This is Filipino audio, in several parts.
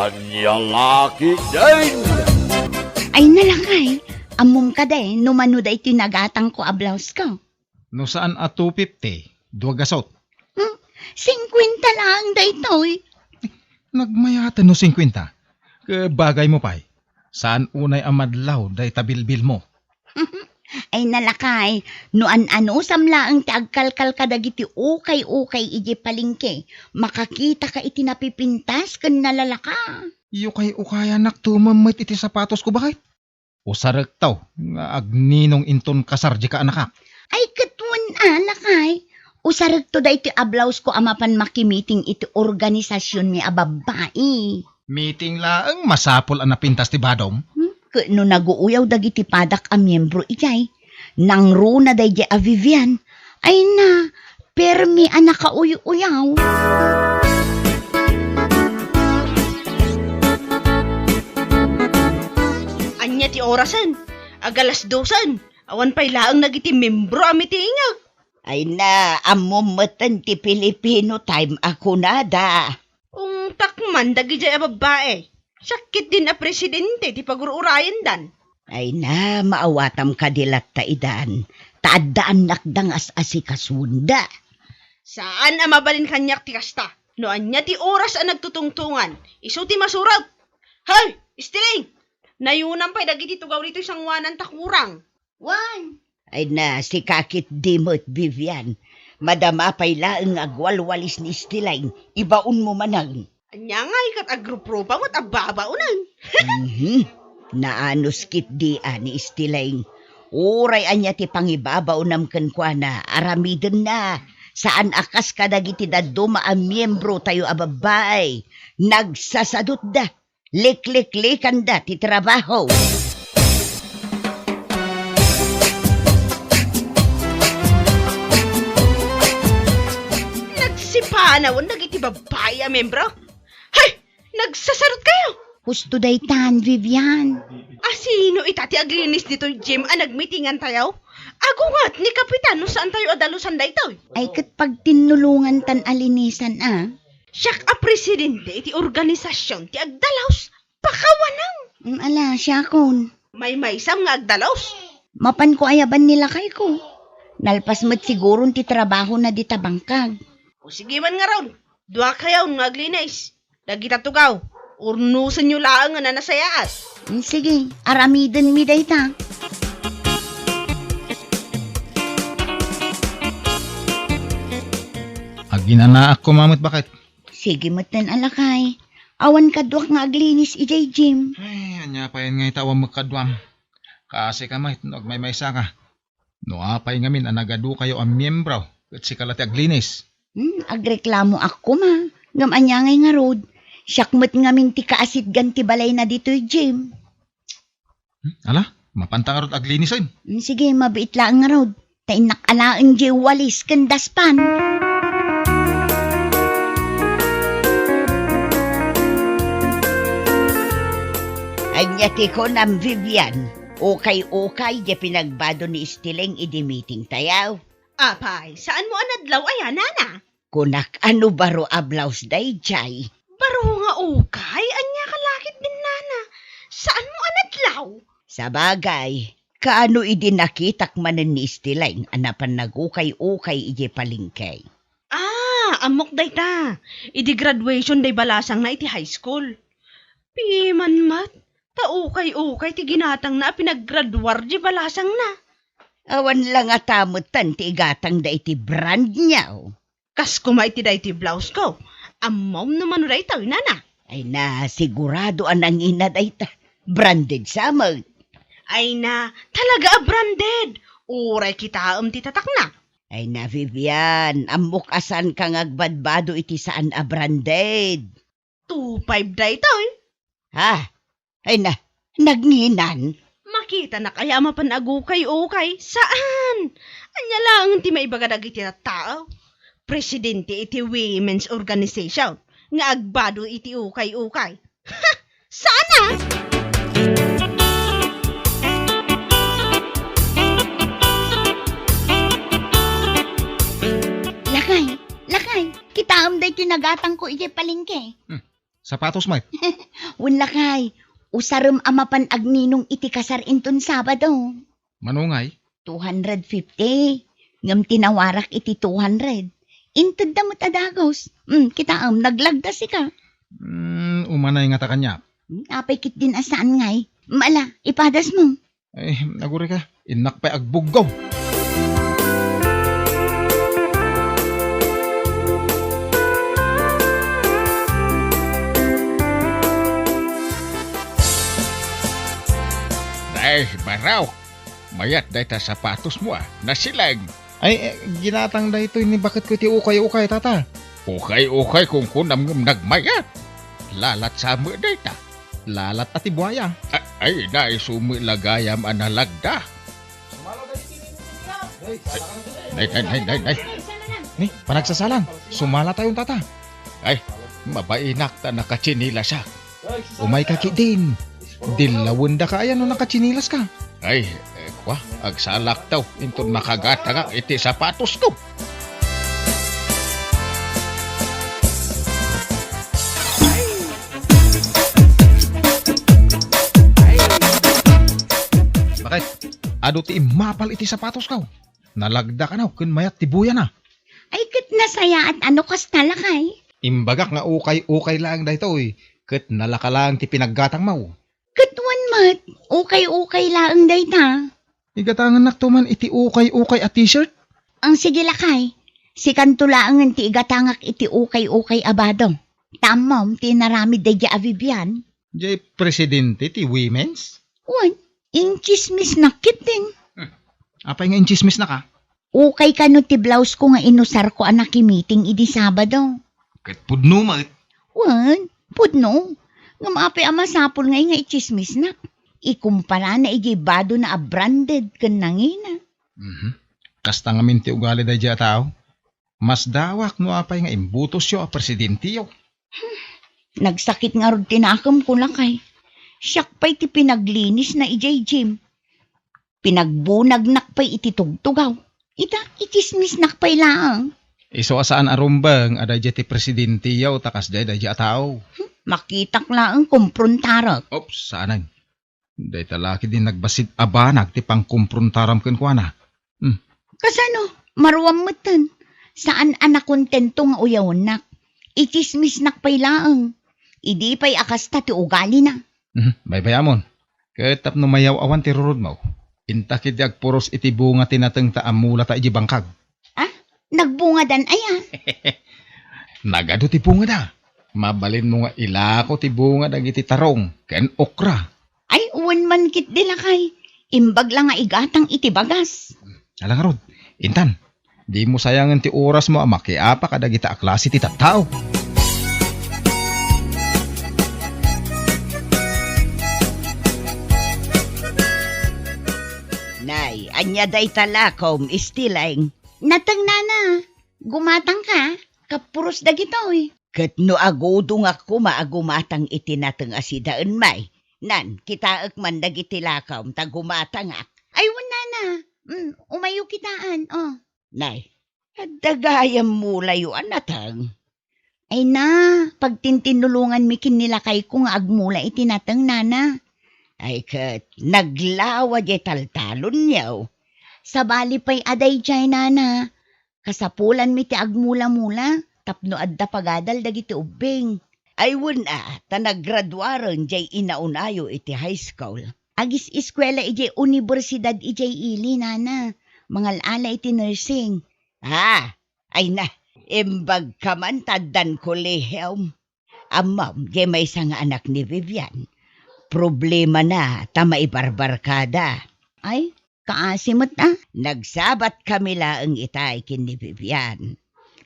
Anyang aki din! Ay nalakay, amom ka day, numano day tinagatang ko ablaws ko. No saan a 250? Duwagasot. 50 lang day toy. Nagmayatan no 50. Bagay mo pa'y. Saan unay amadlaw day tabilbil mo? Ay nalakay, noan ano samla ang tiagkalkal kadagiti ukay-ukay iji palingke. Makakita ka iti napipintas kan nalalaka. Iyo kay ukaya naktumamit iti sapatos ko bakit? Usarek taw, nga agninong inton kasarji ka anakak. Ay katwan alakay. Usarag to da iti ablaws ko amapan makimiting iti organisasyon ni ababae. Meeting laang masapol ang napintas ti badom. No naguuyaw dagiti padak a miyembro ijay. Nang runa day a Vivian. Ay na, permi anak kauyaw. Anya ti orasan, agalas 2:00. Awan pa'y laang nagiti membro amiti ingag. Ay na, amumatan ti Filipino time ako nada. Takman dagi jay a babae. Sakit din a presidente ti pagururayan dan. Ay na, maawatam ka dilat ta idan. Taadaan nakdang as-asikasunda. Saan a mabalin kanyak ti kasta? No anya ti oras a nagtutungtungan. Isu ti masurag. Hay, istiling! Nayunan pa'y dagiti tugaw rito isang wanan takurang. Wan! Ay na, si Kakit Dimot Vivian. Madama pa'y laang agwalwalis ni Stilain. Ibaon mo manang. Anya nga ikat agrupropa mo't ababaunan. Naanos kit di ni Stilain. Uray anya ti pangibabaw namken kwa na aramiden na. Saan akas kadagiti daduma a miyembro tayo a babay. Nagsasadot da. Lik-lik-likan da ti trabaho. Nagsipanawan nagiti babae a membro. Hay! Nagsasarot kayo! Husto day tan, Vivian. Sino itati aglinis dito Jim a nagmitingan tayo? Agungat ni Kapitan no saan tayo adalusan da ito? Ay kat pag tinulungan tan alinisan Siyak a presidente iti organisasyon ti agdalaws. Pakawanang! Ala, siya kon. May sam nga agdalaws. Mapan ko ayaban nila kay ko. Nalpas mo't siguro ti trabaho na di tabangkag. O sige man nga raw. Dua kayaw nga aglinis. Dagita tugaw. Urnusan nyo laang nga nanasayaat. Sige, aramiden mi day ta. Aginana ako mamit bakit? Sige matan alakay. Awan kadwak nga aglinis ijay Jim. Ay, anya pa yan nga itawang magkadwam. Kasi ka may maysa ka. No apay ngamin anagadu kayo ang miyembro. At si kalati aglinis. Agreklamo ako ma. Ngam anya ngay nga road. Siyakmat ngamin ti kaasit ganti balay na dito Jim. Ala, mapantang arot aglinis ay. Sige, mabait lang nga road. Tainak alaan jay walis kandaspan. Anyati ko ng Vivian. Okay, di pinagbado ni Stiling idi meeting tayaw. Apay, saan mo anadlaw ayan, nana? Kunak ano baro ablaws day jay. Baro nga ukay, anya kalakit din nana. Saan mo anadlaw? Sa bagay, kaano idi nakitak manen ni Stiling anapan nagukay-ukay iji palingkay. Amok day ta. Idi graduation day balasang na iti high school. Piman mat, taukay-ukay ti ginatang na pinaggraduar di balasang na. Awan lang atamutan ti igatang da iti brand niyaw. Kas kumay ti day ti blouse ko. Amom naman ray tayo, nana. Ay na, sigurado anang ina day ta. Branded samag. Ay na, talaga branded. Uray kita ti tatak na. Ay na, Vivian, amok asan kang agbadbado iti saan a branded. 2.5 day tayo. Ha? Ay na, nagnginan. Makita na kaya mapanagukay-ukay. Saan? Anya lang ti maibagarag iti tao. Presidente iti Women's Organization. Nga agbado iti ukay-ukay. Ha! Sana? Lakay, kitaam day tinagatang ko iti palingke. Sapatos may. Wala kay. Usaram amapan agninong iti kasar inton Sabado. Manungay. 250. Ngam tinawarak iti 200. Inted da mo tadagos. Kita naglagdas ka. Umanay nga ta kanya. Apay kit din asaan ngay. Mala, ipadas mo. Ay, naguri ka. Inak pa agbuggaw. Ay, baraw. Mayat day ta sapatos mo nasilag. Ay, ginatang da ito. Bakit ko iti ukay-ukay, tata? Ukay-ukay kung kunam nagmayat. Lalat sa mo day ta. Lalat at ibuaya. Ay, naisumi lagayam analagda. Nay. Ni, panagsasalang. Sumala tayong tata. Ay, mabainak ta nakachinila siya. Umay ka din. Dilawon da ka ayan no nakachinilas ka. Ay, agsalak daw. Inton makagata nga iti sapatos ko. Bakit? Ado ti mapal iti sapatos ka. Nalagda ka na, kun mayat tibuya na. Ay, kit nasaya at ano kas talakay. Imbagak nga ukay-ukay lang da ito eh. Kat nalaka lang ti pinaggatang mau. Katwan mat, ukay-ukay laang day ta. Igatangan naktuman iti ukay-ukay at t-shirt. Ang sige lakay, si kantulaangan ti igatangak iti ukay-ukay abado. Tamom, ti narami day di avibyan. Jay presidente ti women's? Wan, inchismis na kiting. Apay nga inchismis na ka? Ukay ka no ti blouse ko nga inusar ko anak meeting idi Sabado. Kat pudno mat. Wan, pudno. Nga maapi ama sapol ngay nga ichismis na. Ikumpara na igibado na branded kan nangina. Kasta nga minti ugali da dya tao. Mas dawak no apay nga imbutos yo a presidente yo. Nagsakit nga rod tinakam ko lakay. Siyak pa'y ti pinaglinis na ijay Jim. Pinagbunag nakpay iti tugtugaw. Ita, ichismis nakpay lang. Iso asaan arumbang ada dya ti presidente yo takas day da dya tao. Makitak lang kumprontarak. Oops, saanan. Day talaki din nagbasid abanag ti pangkumprontaram ken kuana. Kasano, maruam matan. Saan anak kontento nga uyawon nak? Ichismis nakpay lang. Idi pa'y akasta ti ugali na. Baybayamon. Ketap no mayaw awan ti rurod mo. Intakid di agpuros iti bunga tinateng taamula ta iji bangkag. Nagbunga dan aya. Nagado ti bunga da. Mabalin mo nga ilako ti bunga dagiti tarong ken okra. Ay, uwan man kit dila kay. Imbag lang nga igatang iti bagas. Alang rod, intan. Di mo sayangan ti oras mo makiapa ka dagita aklase ti tattao. Nay, anya day talakom istilang. Natang nana, gumatang ka. Kapuros dagitoy. Kat no agodong ako maagumatang itinatang asidaan may. Nan, kita man dagiti lakaw, tagumatang ak. Ay, wala na. Umayo kitaan, oh. Nay, dagayam mula yu anatang. Ay na, pagtintinulungan mi kinilakay ko nga agmula itinatang nana. Ay kat, naglawa di taltalon yaw. Sabali pa'y aday jay nana. Kasapulan mi ti agmula-mula, tapno adda pagadal dagiti ubing. Ay wala, ta naggraduaron jay inaunayo iti high school. Agis eskwela iti universidad iti ili nana. Mangalala iti nursing. Ay na, imbag kaman taddan kolehium. Amam, jay may isang anak ni Vivian. Problema na, tama ibarbarkada. Ay, kaasimot na. Nagsabat kami laang itay kin ni Vivian.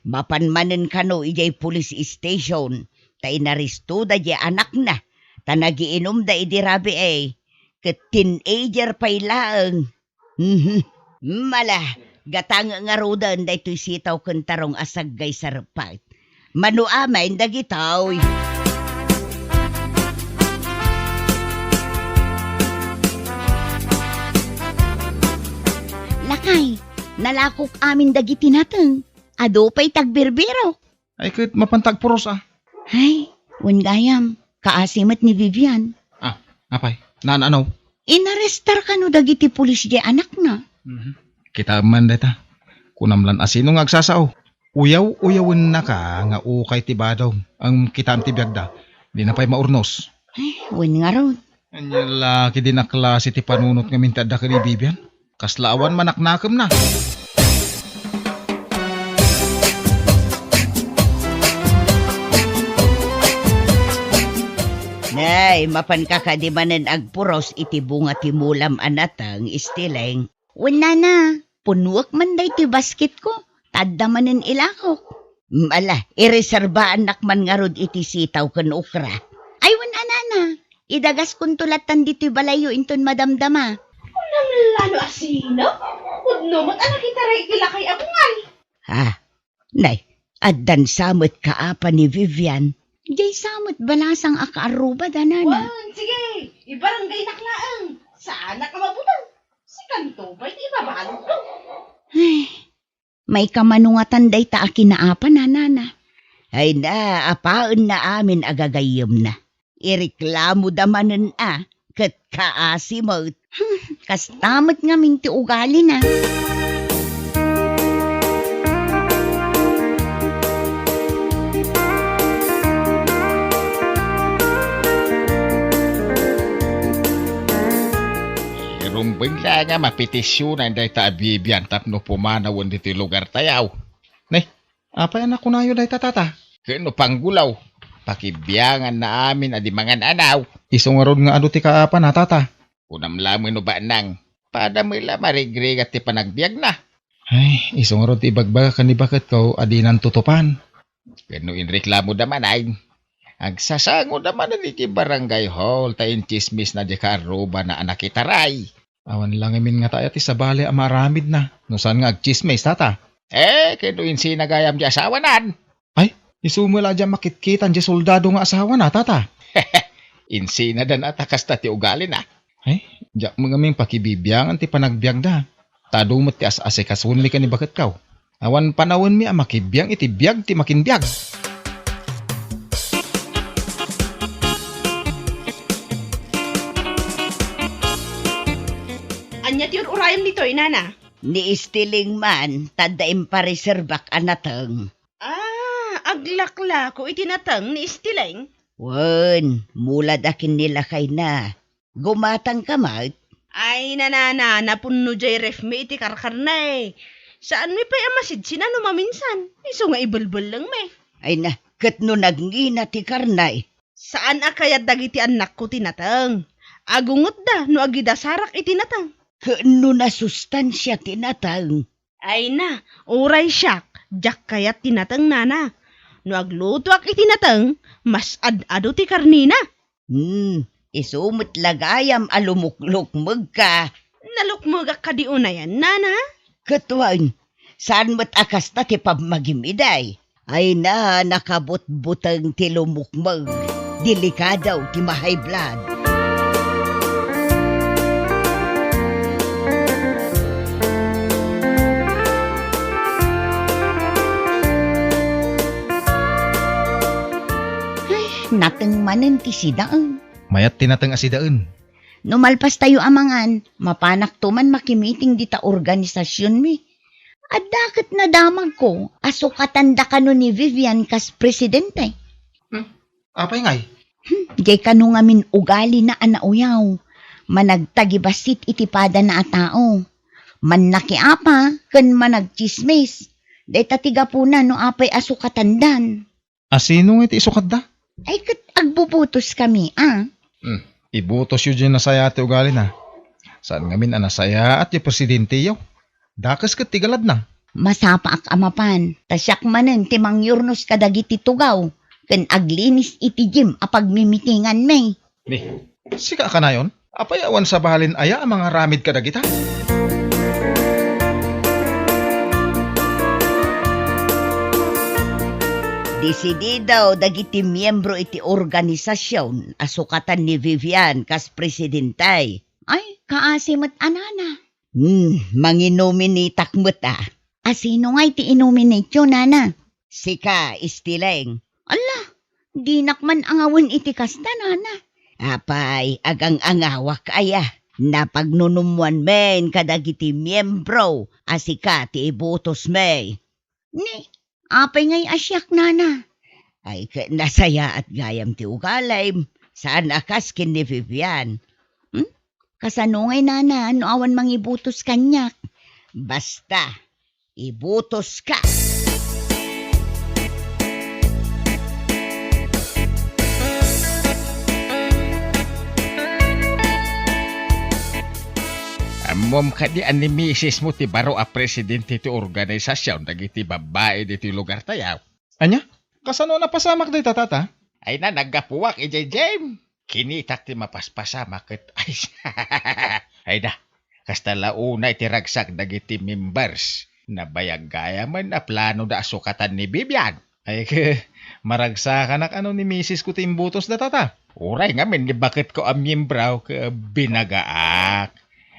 Mapanmanen kano ijay police station. Tay naristo da di anak na. Ta nagiinom da idirabi Ket teenager pa'y laang. Mala, gatang nga rodan da ito'y sitaw kantarong asagay sarpat. Manuamay dagitaw. Lakay, nalakok amin dagiti nateng. Ado pa'y tagbirbiro. Ay ket mapantag puros ah. Ay, Wen gayam, kaasimat ni Vivian. Apay, ano? Inarestar ka no dagiti pulis di anak na. Kita man deta. Kunamlan asino nga agsasao. Uyaw-uyawin na ka nga ukay tibadaw. Ang kitam tibiyagda. Di na pa'y maurnos. Wen nga ron. Anya laki din na klase ti panunot nga mintada ka ni Vivian. Kaslaawan manaknakam na. Nay, mapan kakadimanan agpuros iti bunga ti mulam anatang istileng. Wala na, punwak man day ti basket ko, tadda manen ilakok. Ala, ireserbaan nakman nga rod iti sitaw ken ukra. Ay, wala na, idagas kun tulatan dito'y balayo inton madamdama. Nang lalo asino? Udno mat anak kita ray kilakay abungan. Nay, addan samot kaapa ni Vivian. Jay samot balasang akaaruba danana. Sige, ibarangay naklaang. Saan na ka mabutang? Si Kanto ba'y ibabalog ko? Ay, may kamanungatan day ta akinaapa nanana. Ay na, apaan na amin agagayom na. Ireklamo damanan kat kaasimot. Kastamot nga minti ugali na. Rumbeng la nga mapetisyonan day ta Vivian tapno pumanawon dito lugar tayaw. Apay anak ko na yun day tatata. Kano panggulaw. Pakibiyangan na amin adi mangan anaw. Isong arod nga ado ti kaapa na tata. Unam lamang no ba nang. Padamila marigrigat ti panagbiag na. Ay, isong arod ti ibagbaga ka ni bakit ko adinan tutupan. Kano inreklamo daman ay. Agsasango naman na iti barangay hall tayo chismis na di karuba na anak itaray. Awan lang imin nga tayo ti sabali amaramid na. No saan nga agchismes tata. Kano insinagayam di asawanan. Isumula dyan makitkitan di soldado nga asawa na tata. Insinadan at akas ti ugali na. Diyak mga ming pakibibiyangan ti panagbiag da. Tadumot ti as-ase kasunli ka ni bakit kaw. Awan panawon mi makibiyang iti biag ti makinbiag. Anya ti urayam nito, inana? Ni istiling man, tadaim pareserbak anatang. Aglakla ko itinatang ni Istileng. Wen, mula dakin nila kay na. Gumatang kamag. Ay, nanana, napunno jay ref mi iti karkarnay. Saan mi pa'y amasid sinano maminsan? Iso nga ibulbul lang me. Ay na, kat no nagngina ti karnay. Saan akayat dagiti anak ko tinatang? Agungot da, no agidasarak itinatang. Kano na sustansya tinatang. Ay na, uray siyak, jak kayat tinatang nana. No agluto ak itinatang, mas ad-ado ti karnina. Isumot lagayam alumuklukmag ka. Nalukmagak ka di unayan, nana? Katuan, saan mo't akas na ti pamagimiday? Ay na, nakabot-butang ti lumukmag. Delikadaw ti mahay blood. Nateng manen ti sidaan. Mayat tinatang asidaan. Numalpas tayo amangan, mapanak tuman makimiting dita organisasyon mi. At dakat na damag ko, asukatanda ka no ni Vivian kas presidente. Apay ngay? Jay kano nga min ugali na anauyaw. Managtagibasit itipada na atao. Mannakiapa, kan managchismis. Day tatiga po na no apay asukatandan. Asino nga iti isukat da? Ay kat agbubutos kami, Ibutos yun dyan nasaya ati ugali na. Saan ngamin anasaya at yung presidente yaw? Dakas kat tigalad na. Masapa ak amapan, tasyak manen timang yurnos kadagiti tugaw. Ken aglinis iti gym apag mimitingan may. Sika ka na yon? Apay awan sa bahalin aya ang mga ramid kadagita? Desididaw dagiti miyembro iti organisasyon asukatan ni Vivian kas presidentay. Ay, kaasimat anana. Manginominatak mo't Asino nga iti inominate yun, nana? Sika, Istileng. Ala, Di nakman angawin iti kasta, nana. Apay, agang angawak aya. Napagnunumuan men kadagiti miyembro, asika ti ibutos may. Ni, apay ngay asyak, nana. Ay, nasaya at gayam ti ugalay. Saan akas kin ni Vivian? Kasanungay, nana, no awan mangibutos kanyak. Basta, ibutos ka. Amom ka di ani misis mo ti baro a presidente ti organisasyon dagiti babae diti lugar tayaw. Anya? Kasano na pasamak day tata? Ay na naggapuwak ijay Jem. Kinitak ti mapaspasamak ket ay. Ay da. Kasta launay ti ragsak dagiti members. Nabayag gaya man na plano da sukatan ni Bibian. Ay maragsa kanak ano ni misis ko timbutos da tata. Uray nga men di bakit ko ang miyembraw ka binagaak.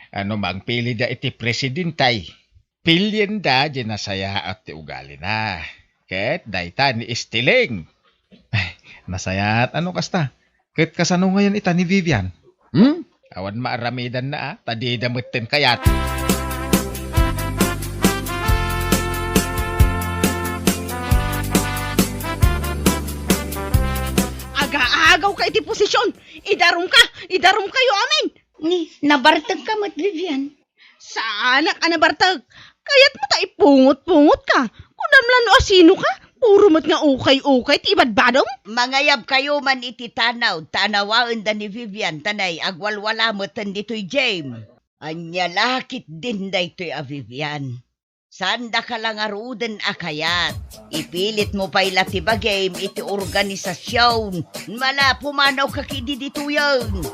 Ano magpili da iti presidentay. Pilyen da di nasaya at ti ugali na. Ket dayta ni Istiling. Nasaya at ano kasta? Ket kasano ngayon ita ni Vivian? Awan maaramidan na tadi damutin kayat. Aga-agaw ka iti posisyon. Idarum kayo amin. Ni, nabartag ka mat, Vivian. Sana ka nabartag. Kaya't mo ta ipungot-pungot ka. Kudamlan no asino ka. Puro mat nga ukay-ukay ti ibadbadong. Mangayab kayo man iti tanaw, tanawaan da ni Vivian, tanay, agwalwala mo tan dito'y James. Anya lakit din da ito'y a Vivian. Sanda ka lang aruden akayat. Ipilit mo pa ilatiba game iti organisasyon. Mala, pumanaw ka kidi dito yun.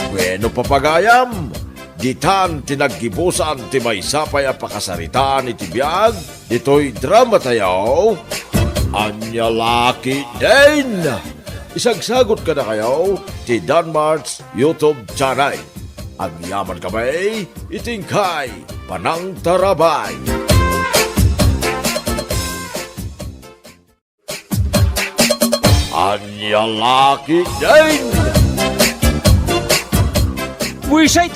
Bueno papagayam, ditan tinaggibusan ti may sapay a pakasaritaan iti biyag, dito'y drama tayaw, anya laki din. Isagsagot ka na kayo ti Danmart's YouTube channel. Ang yaman kamay, itingkay, panang tarabay. Anya laki din. Buisit!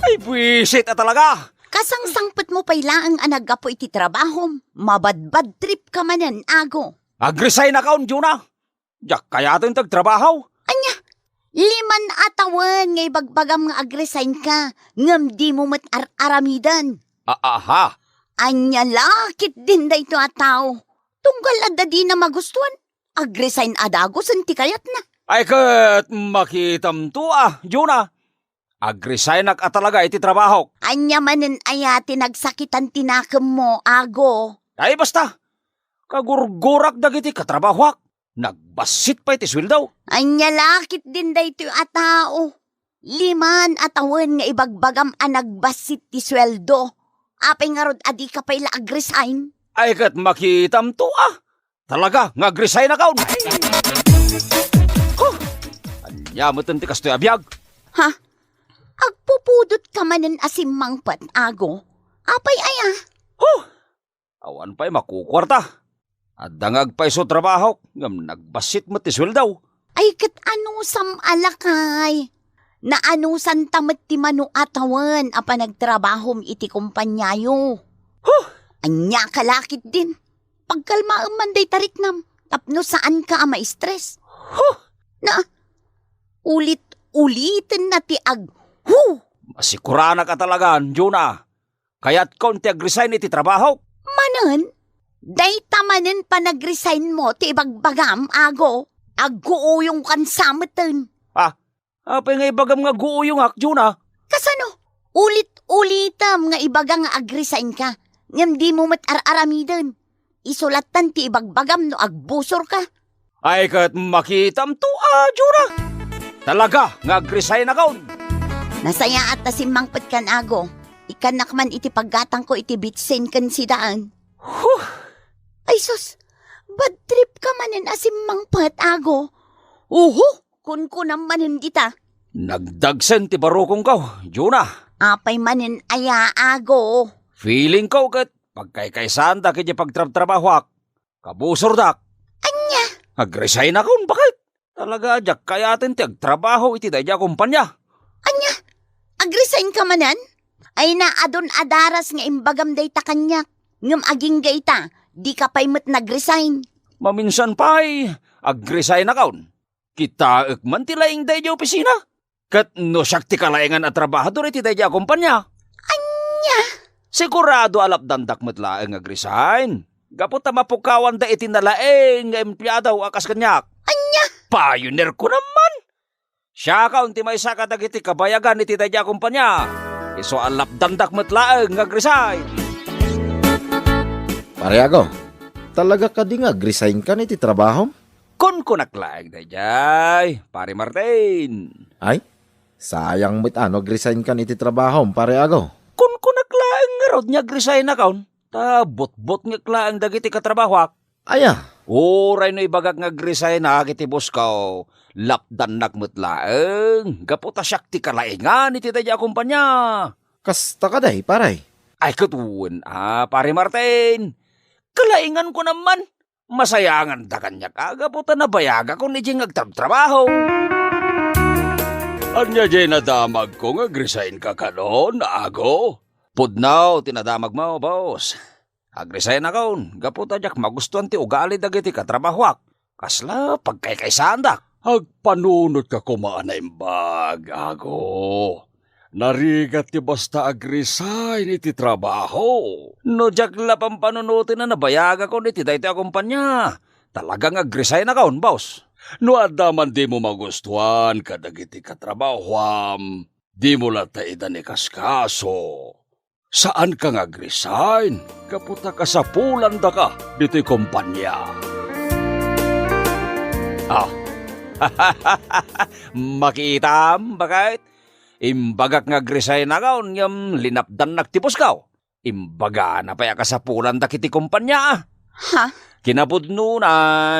Ay, buisit na talaga! Kasangsangpet mo pala ang anagapo iti trabaho. Mabadbad trip ka manan, ago. Agresign na kaon, Juna! Diyak kaya ito yung tagtrabaho. Anya, 5 atawan ngay bagbagam nga agresign ka. Ngam di mo mat aramidan. Aha! Anya lakit din da ito ataw. Tunggal adda di na magustuhan. Agresign adagos anti kayat na. Ay, kat makitam to Juna! Agresign na ka talaga iti trabaho. Anya manen ayati nagsakitan tinakam mo, ago. Ay, basta! Kagurgurak dagiti katrabahwak. Nagbasit pa iti sweldo. Anya lakit din da ito atao. 5 atawan nga ibagbagam ang nagbasit ti sweldo. Apay nga rod adi ka pa'y agresign. Ay, kat makitam to Talaga, nga agresign na kaon. Anya mo ti kastoy abiyag. Ha? Agpupudot ka manen asimangpat, ago. Apay aya. Awan pa'y makukwarta. At dangag pa'y so trabaho, ngam nagbasit mo ti sweldo. Ay kat anusam alakay. Na anusan tamat ti manu atawan apa nagtrabahom iti kumpanyayo. Anya kalakit din. Pagkalmaam man day tariknam, tapno saan ka ma-stress. Na, ulit-ulitin na ti Masikura na ka talaga, Juna. Kaya't konti agresign iti trabaho. Manan, day tamanin pa nag-resign mo ti ibagbagam, ago. Agguuyong kan samatan. Apay nga ibagam nga guuyong Juna. Kasano? Ulit-ulitam nga ibagang nga ag-resign ka. Ngam di mo mat aramidan. Isulatan ti ibagbagam no agbusor ka. Ay kat makitam to, Juna. Talaga, nga agresign na kaon. Nasaya at nasimangpet kan, ago. Ikanak man iti paggatang ko iti bitsen kan sidaan. Ay sus, bad trip ka manin asimangpet, ago. Kun manin kita. Nagdagsen ti barokong kaw, Juna. Apay manin aya, ago. Feeling ko kat pagkaykaysan dak iti pagtrabahoak. Kabusor dak. Anya? Agresign akon, bakit? Talaga, jak kaya atin ti agtrabaho iti dayja kumpanya. Anya? Agresign ka manan? Ay na adon adaras nga imbagam day ta kanyak. Ngam aging gayta, di ka pa'y mat nagresign. Maminsan pa'y agresign akon. Kita man ti laing dayja opisina. Kat no siyak ti kalaingan at trabahador iti dayja kumpanya. Anya? Sigurado alap dandak met laeng agresign. Gapot ta mapukawan da iti nalaeng nga empleyado akas kanyak. Anya? Pioneer ko naman. Siya ka unti may sakadag iti kabayagan iti dayja kumpanya. Iso alap dandak met laeng agresign. Pareago, talaga ka di nga resign ka iti trabaho? Kun naklaeng dayjay, pare Martin. Ay, sayang mit resign ka iti trabaho, pareago. Kun naklaeng nga rod niya resign na kaon. Ta bot-bot nga klaeng dagiti katrabahoak. Aya, Uray no ibagak nga resign na kiti boss kao. Lapdan nakmutlaeng. Gaputa siyak ti kalaingan iti dayja kumpanya. kasta ka day, paray. Ay katuwan, pare Martin. Kalaingan ko naman. Masayangan da kanya kagaputa na bayaga kung ni jing agtrabaho. Anya jay nadamag ko nga resign ka kanon, ago. Pudnaw, tinadamag mo, boss. Agresign na kaon, gaputa jak magustuhan ti ugali dagiti katrabahoak. Kasla, pagkaykaysan dak. Agpanunod ka kumaan na imbag, ago. Narigat ti basta agresign iti trabaho. No jak lapang panunutin na nabayaga ko iti dayti akumpanya. Talagang agresign na kaon, boss. No adaman di mo magustuhan kadagiti katrabahoam. Di mo lataidan ni kaskaso. Saan ka nag-resign? Kaputa ka sa pulanda ka dito'y kumpanya. Makitam, bakit? Imbagak nag-resign na kaon yung linapdan nagtipos ka. Imbaga na paya ka sa pulanda kiti kumpanya. Ha? Kinapudno na,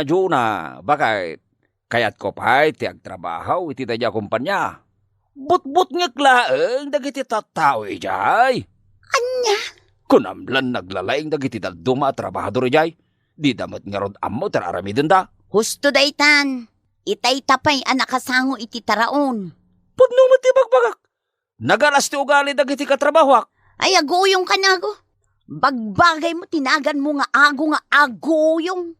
Juna, bakit? Kayat ko pa'y ti agtrabaho iti dayja kumpanya. But-but nga klaeng dagiti tattao ijay. Anya? Kunamlan naglalaing dagiti dalduma at trabahador ijay. Di damat nga rod ammo tararamidin da. Husto daytan. Itay tapay anak kasango iti taraon. Pudno mo ti bagbagak. Nagalas ti ugali dagiti katrabahoak. Ay aguyong ka na ago. Bagbagay mo tinagan mo nga aguyong.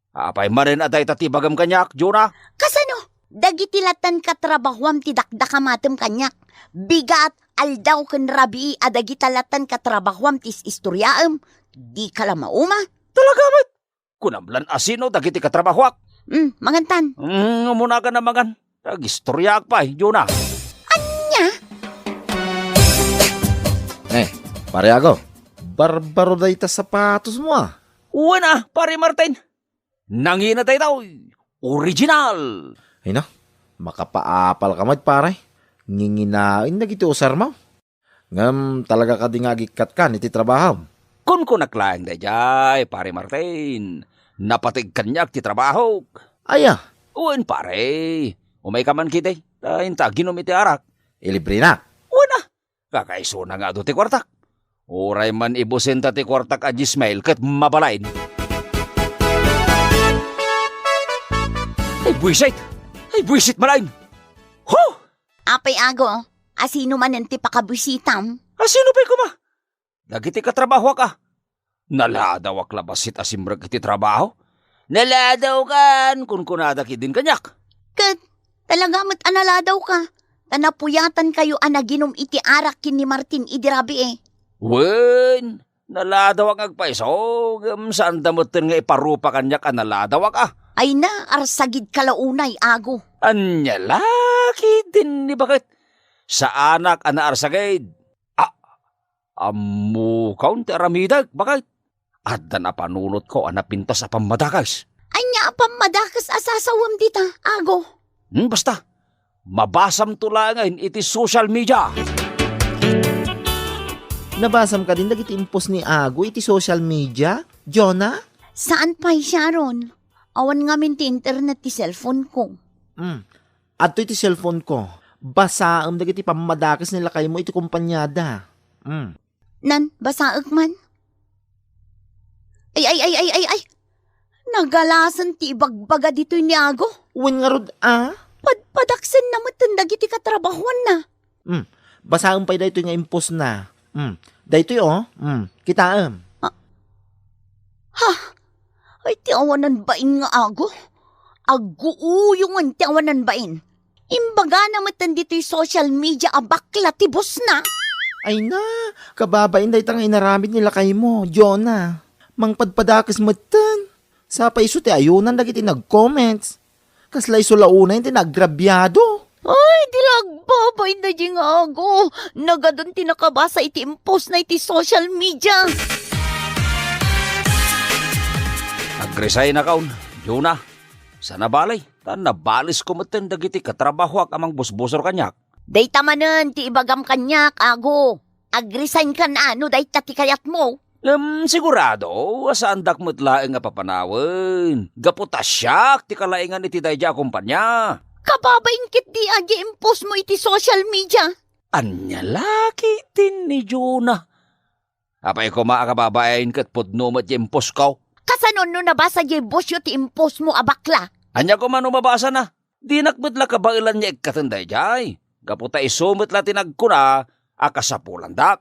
Apay manin atay tatibagam kanyak, Juna. Kasano? Dagitilatan ka trabahuam ti dakdakamatem kanyak. Bigat aldaw ken rabi adagitalatan ka trabahuam tis istoryaem. Di ka la mauma. Talagamit. Kunamlan asino dagiti katrabahoak. Mangantan. Muna ka na magan. Tagistoryak pa, Juna. Pareago, barbaro day ta sapatos mo Uwana, pare Martin. Nangina tayo daw. Original. Ay na, makapaapal ka mat pare. Nginginain na giti usar mo. Ngam talaga ka di nga gikat ka niti trabaho. Kun naklaang dayjay, pare Martin. Napatig kanyak ti trabaho. Aya, Uwan pare. Umay ka man kitay. Tahinta ginom iti arak. ilibre na. Uwana. Kakaiso na nga do ti kwartak. Uray man ibusin ta ti kwartak a Gismail kat mabalain. Ay buisit malain. Ho! Apay ago. Asino man ti pakabusitam. Asino pa'y kuma? Dagiti katrabaho ka. Naladaw ak labasit asimrag iti trabaho. Naladaw kan kun kunadak idin kanyak. Kat talaga mat analadaw ka. Tanapuyatan kayo anaginom iti arak kin ni Martin idirabi Wen, naladaw ang agpaiso. Saan damutin nga iparupa kanyak naladaw ka? Ay na, arsagid kalaunay ago. Anya laki din ni bakit? Sa anak arsagid. Amu kaunti aramidag, bakit? At na panunot ko pintas a pamadakas. Anya pamadakas asasawam dita, ago. Basta, mabasam tulangan iti social media. Nabasam ka din dagiti impos ni Ago iti social media, Jonah? Saan pa'y Sharon? Awan nga min ti internet ti cellphone ko. Adto iti cellphone ko. Basaam dagiti pamadakas nila kayo mo iti kumpanyada. Nan, basaag man. Ay. Nagalasan ti ibagbaga dito'y ni Ago. Uwan nga rod, Padaksen na matanda iti katrabahuan na. Basaang pa daytoy nga impos na. Daytoy kitaam. Ay, ti awanan bain nga Ago. Aguuyungan ti awanan bain. Imbaga na matanda dito'y social media abakla tibos na. Ay na, kababain day tang inaramid nila kay mo, Jonah. Mangpadpadakis matan. Sa paiso ti ayunan dagiti nag-comments. Kaslay sulauna yung tinagrabyado. Ay, dilagbabay na di nga Ago. Nagadon ti nakabasa iti impos na iti social media. Agresign na kaon, Jonah. Sa nabalay, nabalis ko matan dagiti katrabaho amang busbusor kanyak. Day tamanan ti ibagam kanyak, Ago. Agresign ka na ano, day tati kayat mo. Sigurado, saan dakmat laeng nga papanawin. Gaputasyak, ti kalaingan iti dayja kumpanya. Kababain kit di agi impos mo iti social media. Anya laki din ni Jonah. Apay ko maakababain kat pudno mat impos ko. Kasanon no nabasa di bosyo ti impos mo abakla. Anya ko man umabasa na. Di nakmat la kabailan niya ikatanday jay. Gaputa isumit la tinagkuna, akasapulandak.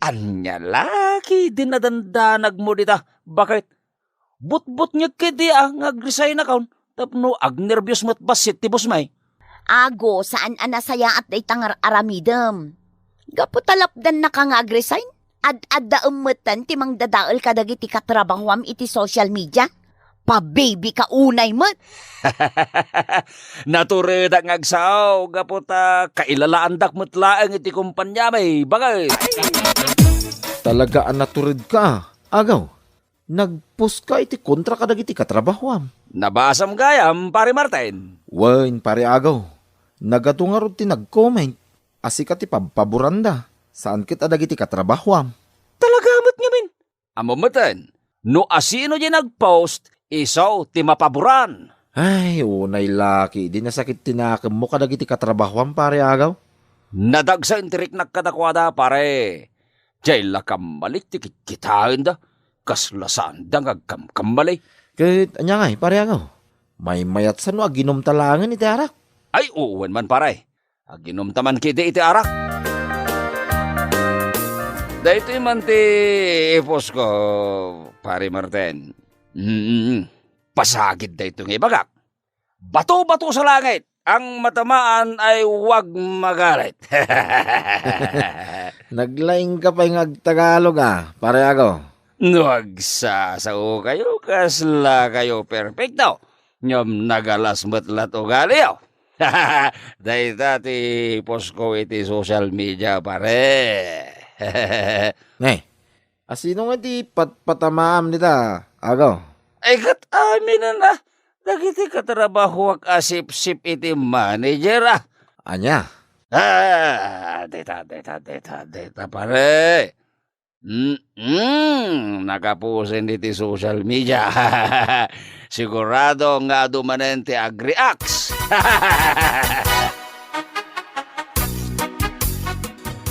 Anya laki din nadandanag mo dita. Bakit? But niya kiti ngag-resign na kaon. Tapno agnervyos mo't basit ti busmay. Ago, saan anasaya at day tangar aramidem. Gaputalapdan na ka nga agresign? Ad-adda umutan ti mang dadaol ka dagiti katrabahuam iti social media? Pa-baby ka unay mo't. Natureda ngagsaw. Gaputa kailalaan dakmo't laeng iti kumpanya may. Bagay. Talagaan naturid ka. Agaw, nagpost ka iti kontra ka dagiti katrabahuam. Nabasam gayam, pare Martin. Wain, pare agaw. Nagato nga rod ti nag-comment. Asi ka ti paboranda. Saan kita dagiti katrabahuam? Talagamot nga min. Amamatan, no asino di nag-post, isaw ti mapaboran. Ay, unay laki. Di nasakit tinakam mo kadagiti katrabahuam, pare agaw. Nadagsa intirik nagkadakwada, pare. Jay lakam malik ti kikitain da. Kaslasaan da ngagkamkambalay. Kahit anya ngay, pare agaw. May mayat sa no, aginom talangan iti arak. Ay, uwan man pare. Aginom taman kiti iti arak. Dahito man ti ipos ko, pare Martin. Pasagid dahito nga ibagak. Bato-bato sa langit. Ang matamaan ay huwag magalit. Naglaing ka pa yung agtagalog pare agaw. Nagsasao kayo, kasla kayo perfecto. Nyam nagalas matlat o galiw. Dahil dati post ko iti social media, pare. Ngay, asino nga di patamaam nita, agaw? Ay kat amin na. Dagiti katrabaho ak asip-sip iti manager Anya? Data, pare. Nakapusin diti social media. Sigurado nga dumanen ti agri-ax.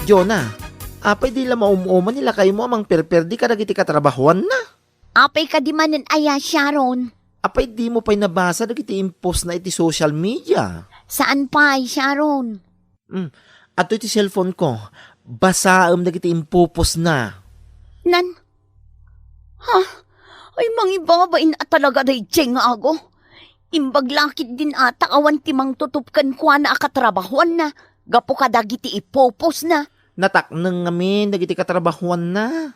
Jonah, apay di la maumuman nila kayo mo amang perperdi ka dagiti katrabahuan na. Apay ka di manen aya, Sharon. Apay di mo pa'y nabasa dagiti impos na iti social media. Saan pa, Sharon? Ato iti cellphone ko, basaam dagiti impupos na. Nan? Ay, mangibabain at talaga day Jeng Ago. Imbaglakit din ata awan timang tutupkan kwa na akatrabahuan na. Gapo ka dagiti ipopos na. Nataknang ngamin dagiti katrabahuan na.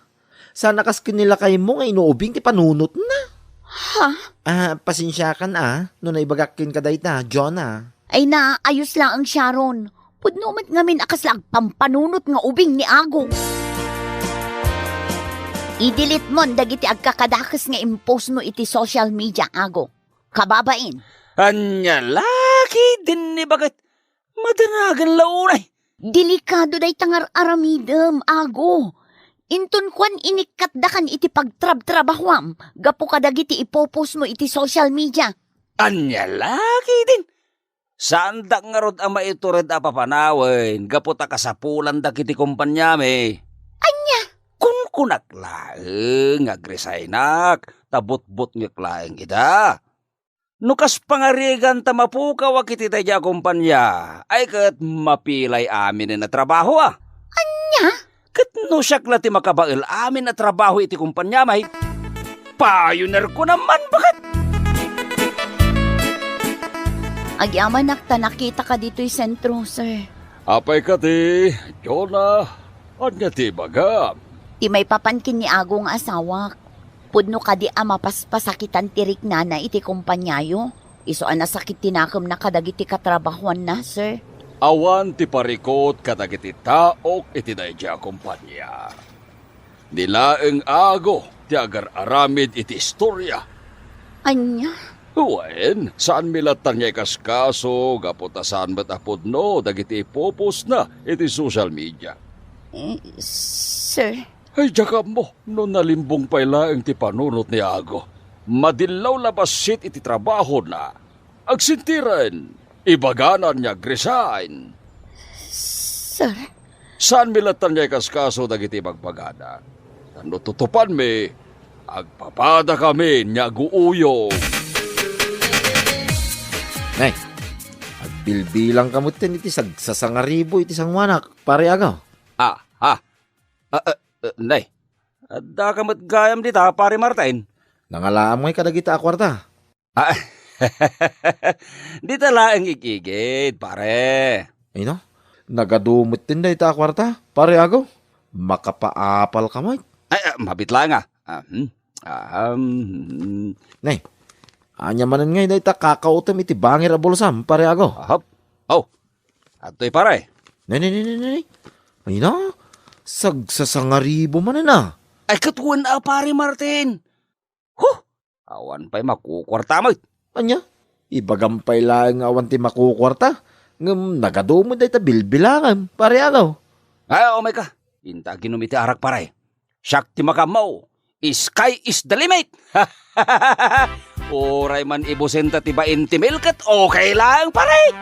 Sana kas kinila kayo mo nga inuubing ti panunot na. Pasensya kan no naibagakin ka dayta, Jonah. Ay na, ayos lang ang Sharon. Pudnumat ngamin akas lang pampanunot nga ubing ni Ago. I-delete mo dagiti agkakadakas nga impose mo iti social media, Ago. Kababain. Anya laki din ni bakit madanagan launay. Delikado day tangar aramidem, Ago. Inton kwan inikatdakan iti pagtrab-trabahwam. Gapo kadagiti ipopos mo iti social media. Anya laki din. Saan da nga rod ang maiturid a papanawin, gaputa kasapulan da kiti kumpanya me. Anya? Kun kunaklaeng, agresainak, tabot-bot ngaklaeng ida. Nukas pangarigan ta mapukaw a kiti tayo kumpanya, ay kat mapilay amin na trabaho ah. Anya? Kat no siyak na ti makabail amin na trabaho iti kumpanya may, pioneer ko naman bakit? Agyaman nakta nakita ka dito'y sentro, sir. Apay ka ti, Jonah, anya ti baga. Ti may papankin ni Ago nga asawak. Pudno ka di mapaspasakitan tirik na iti kumpanyayo. Iso ana sakit tinakam na kadagiti katrabahuan na, sir. Awan ti parikot kadagiti taok iti dayja kumpanya. Nilaeng Ago ti agar aramid iti istorya. Anya? Wen, saan milatan niya ikaskaso, gaputa saan ba't apod dagiti ipopos na iti social media. Sir? Ay, jakab mo, no nalimbong pailaeng ti panunot ni Ago. Madilaw labasit iti trabaho na. Agsintiran, ibaganan niya resign. Sir? Saan milatan niya ikaskaso dagiti magbagana? Ano tutupan mi, agpapada kami niya guuyong. Nay, agbilbilang kamutin iti sagsasangaribo iti sangwanak, pare agaw. Nay, adda ka matgayam dita, pare Martin. Nangalaam ngay kadagita akwarta. Di talaang ikigid, pare. Ay no, nagadumot din na ita akwarta, pare agaw. Makapaapal ka may. Mabit lang ah. Nay, anya manan ngay na ita kakautom iti bangir a bulsam, pare agaw. Ahap. Oh, ato'y pare. Nay. Ay no, sagsasangaribo man na. Ay katuan pare Martin. Awan pa'y makukwarta mo. Anya, ibagampay lang awan ti makukwarta. Ngam nagadumot na ita bilbilangan, pare agaw. Ay, may ka. Inta ginumiti arak pare. Siyak ti makamaw. Sky is the limit. Oray man ibusenta ti 20 milkat, okay lang pare.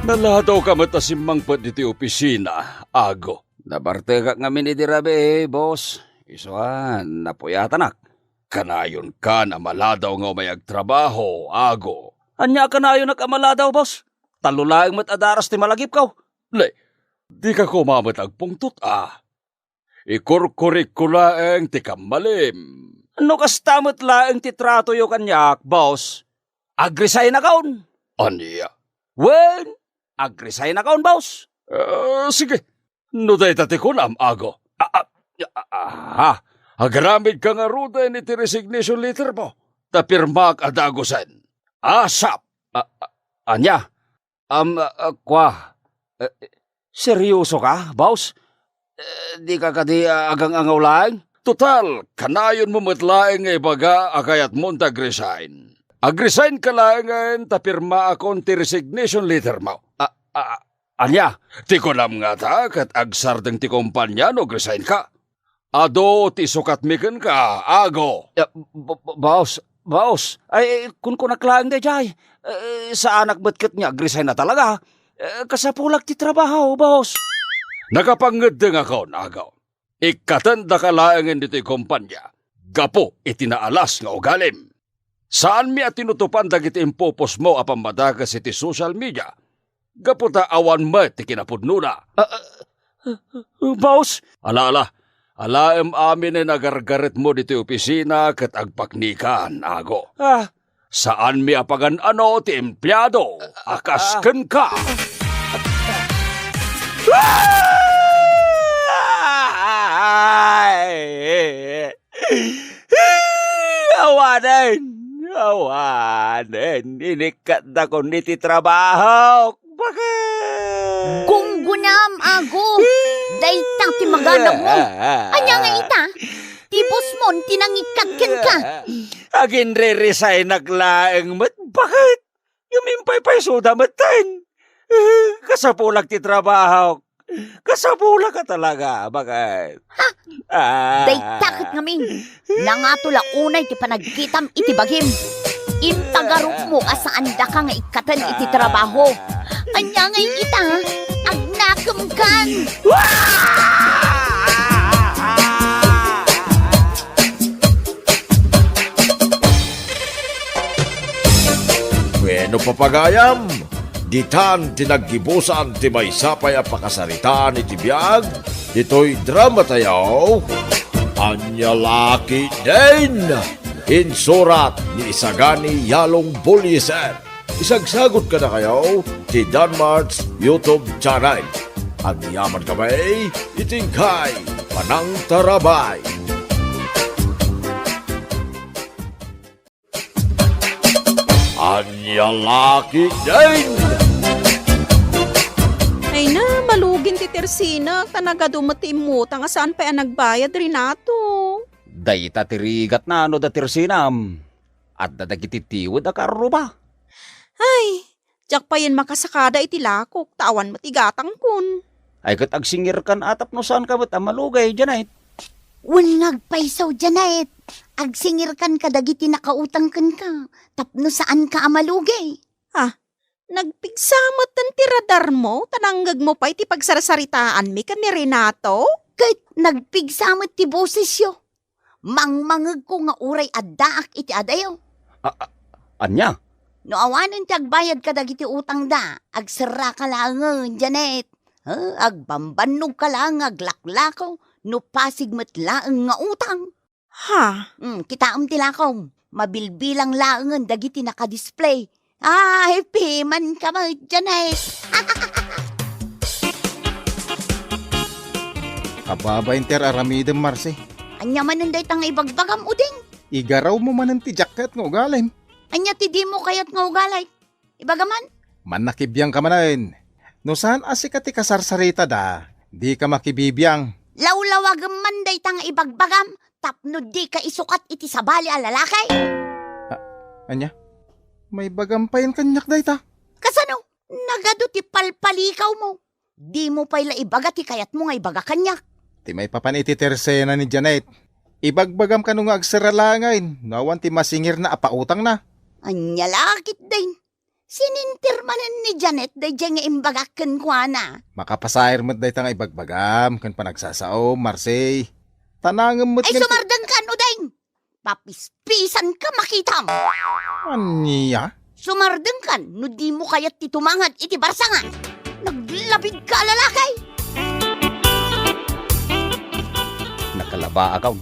Naladaw ka matasimmang pa diti opisina, Ago. Nabarte ka ngamin idirabe, boss. Isuan, napuyatanak. Kanayon ka na maladaw nga may agtrabaho, Ago. Anya kanayon nakamaladaw, boss? Talulaang matadaras ti malagip kaw. Lay, di ka kumamat agpungtot, Ikurkurik ko laeng ti kamalim. Ano kastamot laeng ti trato yo kanyak, boss? Agrisay na kaon. Aniya? Wen, agrisay na kaon, boss. Sige, no day tatikunam, Ago. Agaramid ka nga ruda ni ti resignation letter mo. Tapirmak adagosan. Asap. Anya? Seryoso ka, boss? Di ka kadi agang angaw lang? Total, kanayon mo matlaeng nga ibaga akayat mo tag-resign. Ag-resign ka lang ngayon tapirma akong ti resignation letter mo. Anya, ti ko nam nga ta kat agsardeng ti kumpanya no resign ka. Ado ti sukat miken ka, Ago. Boss, ay kun ko naklaang de jay. Sa anak batket niya ag-resign na talaga. Kasapulag ti trabaho, boss. Nakapangedeng ako, Agaw. Ikatanda ka laangan dito'y kumpanya. Gapo itinaalas nga ugalim. Saan mi at tinutupan dagiti impopos mo apang madagas iti social media? Gapo ta awan mo ti kinapudnuna. Boss? Alaem amin na nagargaret mo dito'y opisina kat agpaknikan, Ago. Saan mi apagan ti empleyado? Akasken ka! Awanan, inikat na ko niti trabaho. Bakit? Kung gunam, Ago, dayta ti maganap mo. Anya nga ita? Tipos mo, tinangikatken ka. Agin re-resign naglaeng mat. Bakit? Yumimpay-pay suda matin. Kasapulag ti trabaho. Kasapulag ka talaga. Bakit? Daytakit ngamin. Nangatula unay ti panagkitam iti bagim. Impagarok mo asaan da ka nga ikatan iti trabaho. Anya ngay kita, agnakam kan. Bueno papagayam, ditan tinaggibusan ti maysapay a pakasaritaan iti biag, dito'y drama tayaw, Anya Laki din! Insurat ni Isagani Yalong Buliser. Isagsagot ka na kayo ti Danmart's YouTube channel. At yaman kamay, itingkay, panang tarabay. Anya Laki din! Ay na, malugin ti Tersina, tanaga dumati imutang asaan pa nagbayad rin ato. Dayta tirigat na ano da tirsinam. At dadagititiwid a karuba. Ay, jak pa yan makasakada iti lakok, tawan matigatang kun. Ay kat agsingir kan atap no saan ka ba't malugay dyan ay. Unag paisaw Janet. Agsingir kan kadagiti nakautang kan ka. Tapno saan ka amalugay? Nagpigsamot tan tiradar mo, tananggag mo pa iti pagsarasaritaan mi kan ni Renato? Kahit nagpigsamot ti boses yo. Mangmangag ko nga uray addaak iti adayo. Anya? No awanan ti agbayad ka dagiti utang da. Agsara ka lang, Janet. Agbambanog ka lang, aglaklakaw. No pasigmat laang nga utang. Ha? Kitaam ti lakaw. Mabilbilang laangan dagiti nakadisplay. Ay, piman ka mo, Janet. Kababa inter aramidem Marse. Anya mananday tang ibagbagam uding. Igaraw mo man ti jacket nga ugalim. Anya ti di mo kayat nga ugalay. Ibagaman, Man nakibiyang ka manain. No saan asi ka ti kasarsarita da, di ka makibibiyang. lawlawagam manday tang ibagbagam. Tapno di ka isukat iti sabali a lalakay. Anya? May bagampayan kanyak dayta. Kasano? Nagado ti palpalikaw mo. Di mo pa'y ibaga ti kayat mo nga ibaga kanyak. Ti may papaniti tersena ni Janet. Ibagbagam ka nung agsaralangain. Nawan ti masingir na apautang na. Anya lakit din. Sinintirmanan ni Janet day dyan nga imbagakan kwa na. Makapasayar mo't dayta nga ibagbagam. Kan panagsasao, Marse. Tanangam mo't Ay sumardang ka no ding. Papispisan ka makitam. Anya? Sumardang ka no di mo kayat ti tumangad iti barsangan. Naglabig ka lalakay. Nakalaba akaw.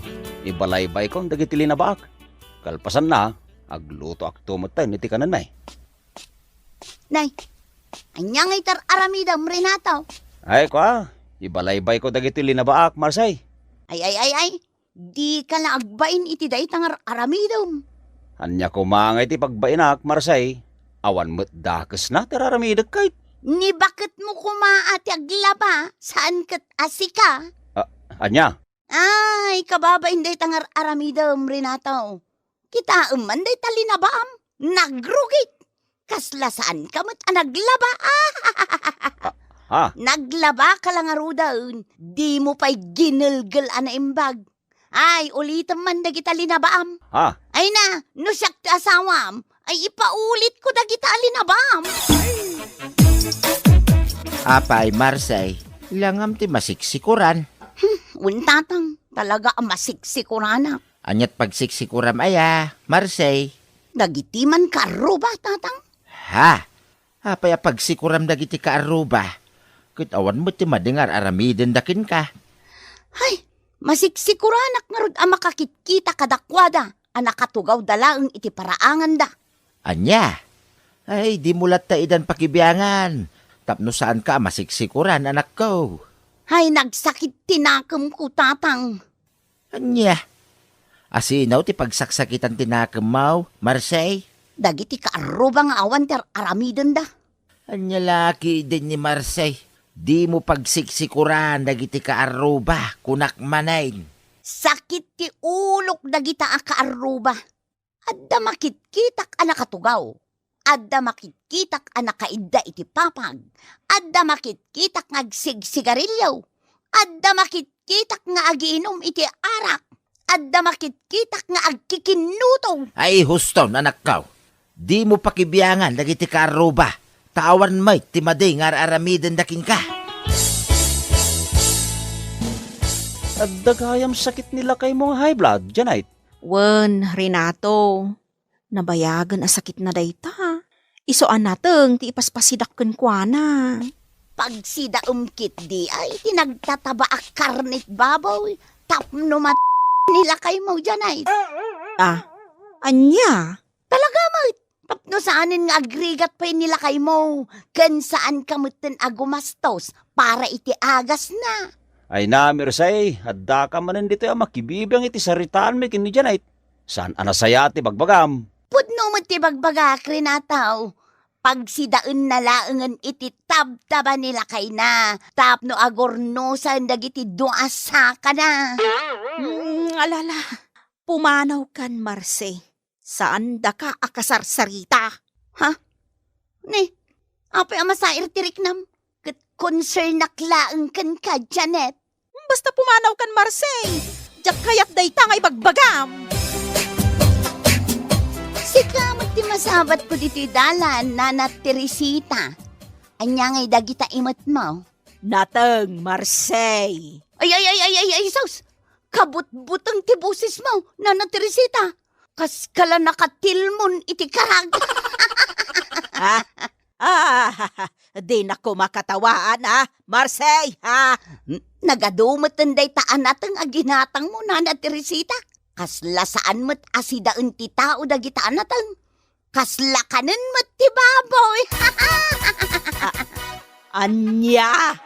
Ibalaybay ko dagiti linabaak. Kalpasan na, agluto akto matay niti kanan na eh. Nay, anya ngay tar aramidam Renato. Ay kwa, ibalaybay ko dagiti linabaak, Marsay. Ay. Di ka na agbain iti day tangar aramidam. Anya ko mangay ti pagbainak, Marsay. Awan mo't dakes na tiraramidag kahit. Ni bakit mo kumaati aglaba? Saan kat asika? Anya? Ay, kababa inday tangar aramidam Renato. Kita man day talinabaam. Nagrugit. Kasla saan ka mo't naglaba? Ha? Naglaba ka lang arudaon. Di mo pa'y ginilgal ana imbag. Ay, ulitan man dagita linabaam. Ha? Ay na, no siyak ti asawam, ay ipaulit ko dagita linabaam. Apay, Marsay, langam ti masiksikuran. Untatang, talaga ang masiksikurana. Anyat pagsiksikuram aya, Marsay. Dagiti man karo ba, tatang? Ha? Apay pagsikuram dagiti kaaruba. Kit awan mo ti madingar aramiden dakin ka. Ay, masiksikuran nga rod ang makakitkita kadakwada. Ang nakatugaw dalaang iti paraangan da. Anya? Ay, di mulat ta idan pakibiyangan. Tapno saan ka masiksikuran, anak ko. Ay, nagsakit tinakam ko, tatang. Anya? Asinaw ti pagsaksakitan tinakam mo, Marsay? Dagiti kaarubang awan ter aramiden da. Anya laki din ni Marsay. Di mo pagsiksikuran dagiti kaaruba, kunak manain. Sakit ti ulok dagita a kaaruba. Adda makitkitak a nakatugaw. Adda makitkitak a nakaidda iti papag. Adda makitkitak nga agsigsigarilyaw. Adda makitkitak nga agiinom iti arak. Adda makitkitak nga agkikinuto. Ay, huston, anak ko. Di mo pakibiyangan dagiti karuba. Tawan mo ti maday nga aramiden daking ka. At dagayam sakit nila kay mong high blood, Janite. Wen, Renato. Nabayagan a sakit na dayta. Isoan nateng ti ipaspasidakken kwa na. Pag sida umkit di ay tinagtataba a karnit babaw. Tapno nila kay mo dyan ay. Anya? Talaga mo. Tapno saanin nga agrigat pa nila kay mo. Kan saan kamutin agumastos para iti agas na. Ay na, Mirsay, adda ka manin dito yung makibibang iti saritaan may kini Janite. Saan anasaya ti bagbagam? Pudno mo ti bagbagak, Renataw. Pag sidaun na laangan iti tabtaba nila kay na. Tapno agornosan dagiti duasa ka na. Alala, pumanaw kan, Marse. Saan da ka akasarsarita? Ni, apay amasair tirik nam. Kat concern naklaang kan ka, Janet. Basta pumanaw kan, Marse. Diyak kayat dayta nga ibagbagam. Sika ti masabat ko dito dalan, Nana Teresita. Anya ngay dagita imot mo. Nateng, Marse. Ay, sus! Kabut-butang ti busis mo, Nana Teresita. Kas kala nakatilmon iti karag. Di na ko makatawaan, Marse, Nagadumatan day taan natang aginatang mo, Nana Teresita. Kasla saan mo't asidaan ti tao dagitaan natang. Kasla kanan mo't ti baboy. Anya?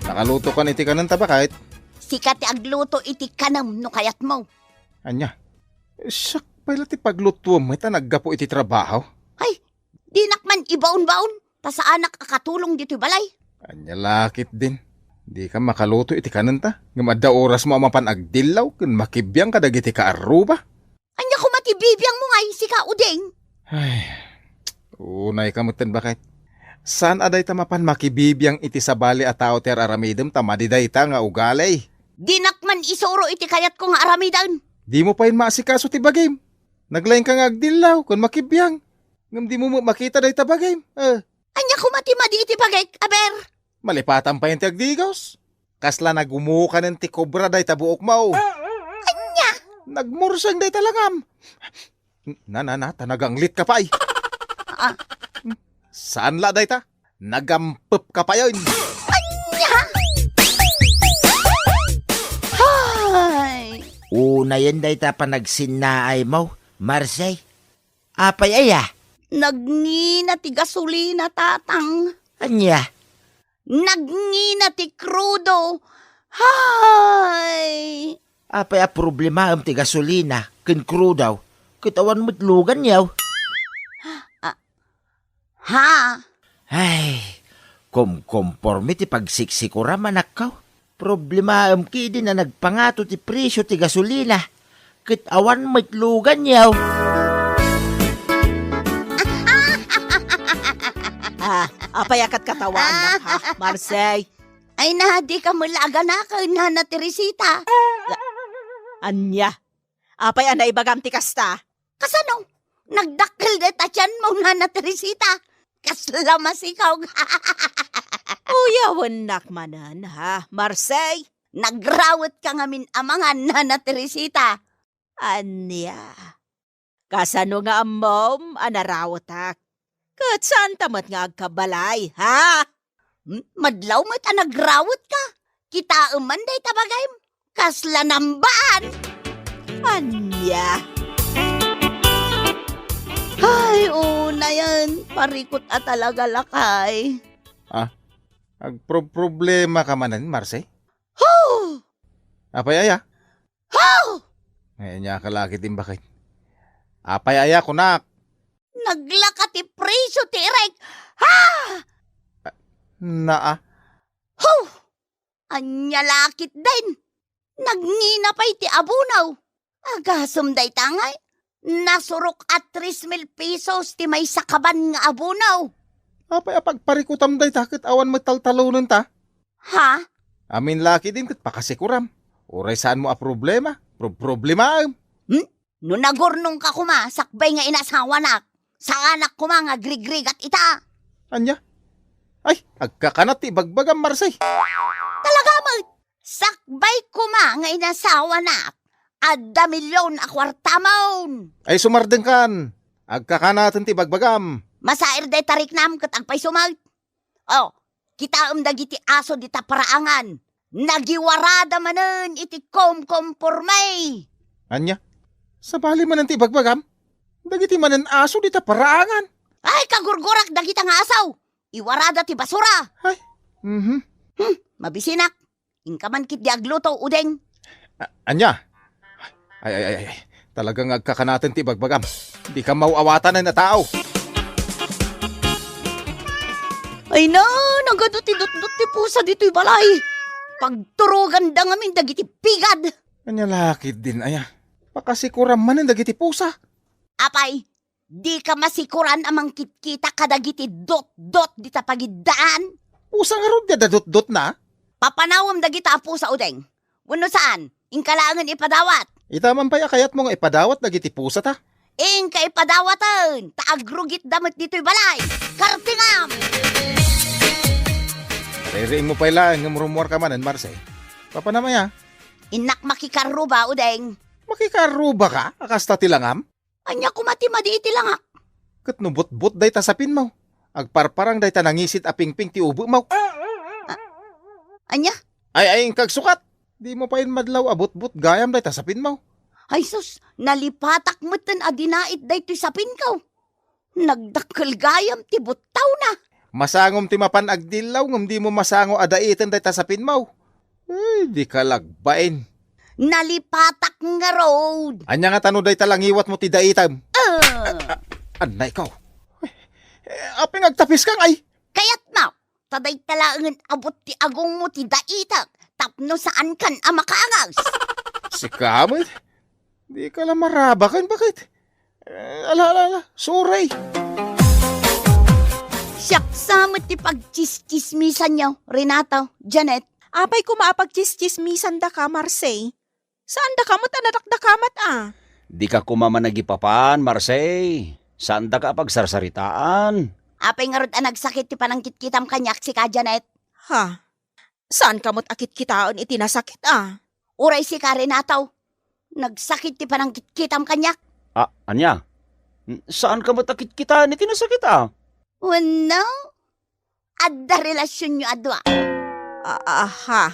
Nakaluto ka niti kanan tabakait. Sikat ti agluto iti kanam no kayat mo. Anya? Sak, pala ti pagluto mo ita naggapo iti trabaho. Ay, di nakman ibaon-baon. Ta sa anak akatulong dito balay. Anya lakit din. Di ka makaluto iti kanan ta. Ngamadda oras mo amapan agdilaw kun makibiyang ka dagiti ka aruba. Anya ko matibibiyang mo ngay sika udeng. Ay, unay kamutan bakit? Saan aday tamapan makibibiyang iti sabali at tao ter aramidem tamadiday ta nga ugalay? Di nakman isuro iti kayat ko nga aramidan. Di mo pa yun maasikaso ti bagim. Naglaing ka nga agdilaw kun makibiyang. Ngam di mo makita day ta bagim. Anya ko matimadi iti bagay, aber. Malipatan pa yung ti agdigos. Kasla nagumuka ng ti kobra day tabuok mau. Anya? Nagmursang day talangam. Tanagang lit ka pa ay. Saan la day ta? Nagampep ka pa yun. Anya? Hay! Una yan day ta panagsinaay mo, Marse. Apay aya? Nagngina ti gasolina tatang. Anya? Nagngina ti krudo. Hay! Apay a problema am ti gasolina, ken daw. Kitawan mo't lugan yaw. Ha? Ay, komporme ti pagsiksikura manakaw. Problema am kidi na nagpangato ti presyo ti gasolina. Kitawan mo't lugan yaw. Apayakat katawan na, Marse. Ay na, di ka mulaga na ka, Nana Teresita. Anya? Apay anay bagam ti kasta? Kasano? Nagdakkel de tatyan mo, Nana Teresita. Kaslamas ikaw. Uyawan nakmanan, Marse. Nagrawat ka ngamin amangan, Nana Teresita. Anya? Kasano nga amom, anarawatak? Kat saan tamat nga agkabalay, Madlaw mo't nagrawat ka. Kita day tabagay. Kasla nambaan. Anya? Ay, una yan. Parikot at talaga lakay. Problema ka manan, Marse? Ho! Apay aya? Ho! Ngayon niya kalaki din bakit? Apay aya kunak. Naglaka ti preso ti Erek. Ha! Naa? Ho! Anya lakit din. Nagngina pa iti abunaw. Agasum day tangay. Nasurok at 3,000 pesos ti may sakaban nga abunaw. Apay apagparikutam day takit awan mataltalunan ta. Ha? Amin laki din kat pakasikuram. Oray saan mo a problema? Problema. No nagurnong ka kuma, sakbay nga inasawa nak. Sa anak ko nga grigrig at ita. Anya? Ay, agkakanat ti bagbagam, Marsay. Talaga mo, sakbay kuma nga inasawa nak. Adda milyon a kwartamon. Ay, sumardeng kan. Agkakanatan ti bagbagam. Masair day tarik nam kat agpay sumag. Oh, kita dagiti aso di taparaangan. Nagiwarada manen iti kompormay. Anya? Sa bali man ti bagbagam? Dagiti manen aso di taparaangan. Ay, kagurgurak dagita nga asaw. Iwarada ti basura. Mhm. Mabisinak. Inkaman kit di agluto udeng. Anya? Ay. Talagang agkakanatan ti bagbagam. Di ka mauawatan na tao. Ay na, nagado ti dot-dot ti pusa dito'y balay. Pagturugan da ngamin dagiti pigad. Anya lakid din, aya. Pakasikuram man ang dagiti pusa. Apay, di ka masikuran amang kitkita kadagiti dot-dot di tapagidaan. Pusa nga ron dadadot-dot na. Papanawam dagita a pusa udeng. Wano saan? Ingkalangan ipadawat. Itaman pa ya kayat mo nga ipadawat dagiti pusa ta. Ingka ipadawatan. Taagrugit damit dito'y balay. Kartingam! Ririing mo pa ilang nga murumur ka manan, Marsay. Papanamaya, Inak makikaruba udeng. makikaruba ka, akasta tilangam. Anya kumati madiiti lang ak. Kat nubot-bot day tasapin mo. Agparparang day tanangisit aping-ping ti ubo mo. Anya? Ay, kagsukat. Di mo pa madlaw abot-bot gayam day tasapin mo. Ay sus, nalipatak mo tan adinait day to'y sapin ko. Nagdakkel gayam ti buttaw na. Masangom ti mapan agdilaw ngam di mo masango adaitan day tasapin mo. Ay, di ka lagbain. Nalipatak nga road. Anya nga tano day talangiwat mo ti daitam. Anay ko. Aping agtapis kang ay. Kayat mo, taday talaangan abot ti agong mo ti daitak. Tapno saan kan amakaangas. Si Kamit, di ka lang marabakan. Bakit? Ala, suray. Siyak samot ti pagchis-chismisan niyo, Renato, Janet. Apay kumapag-chis-chismisan da ka, Marsay. Saan da kamot anadakdakamat Di ka kumaman nagipapan, Marsay. Saan da ka pagsarsaritaan? Apay nga rod nagsakit ti panangkit-kitam kanyak si ka, Janet. Ha? Saan kamot akit kitaon iti nasakit Uray si ka, Renato. Nagsakit ti panangkit-kitam kanyak. Anya? Saan ka matakit kita ni tinasakit Wano? Adda relasyon nyo adwa. Aha.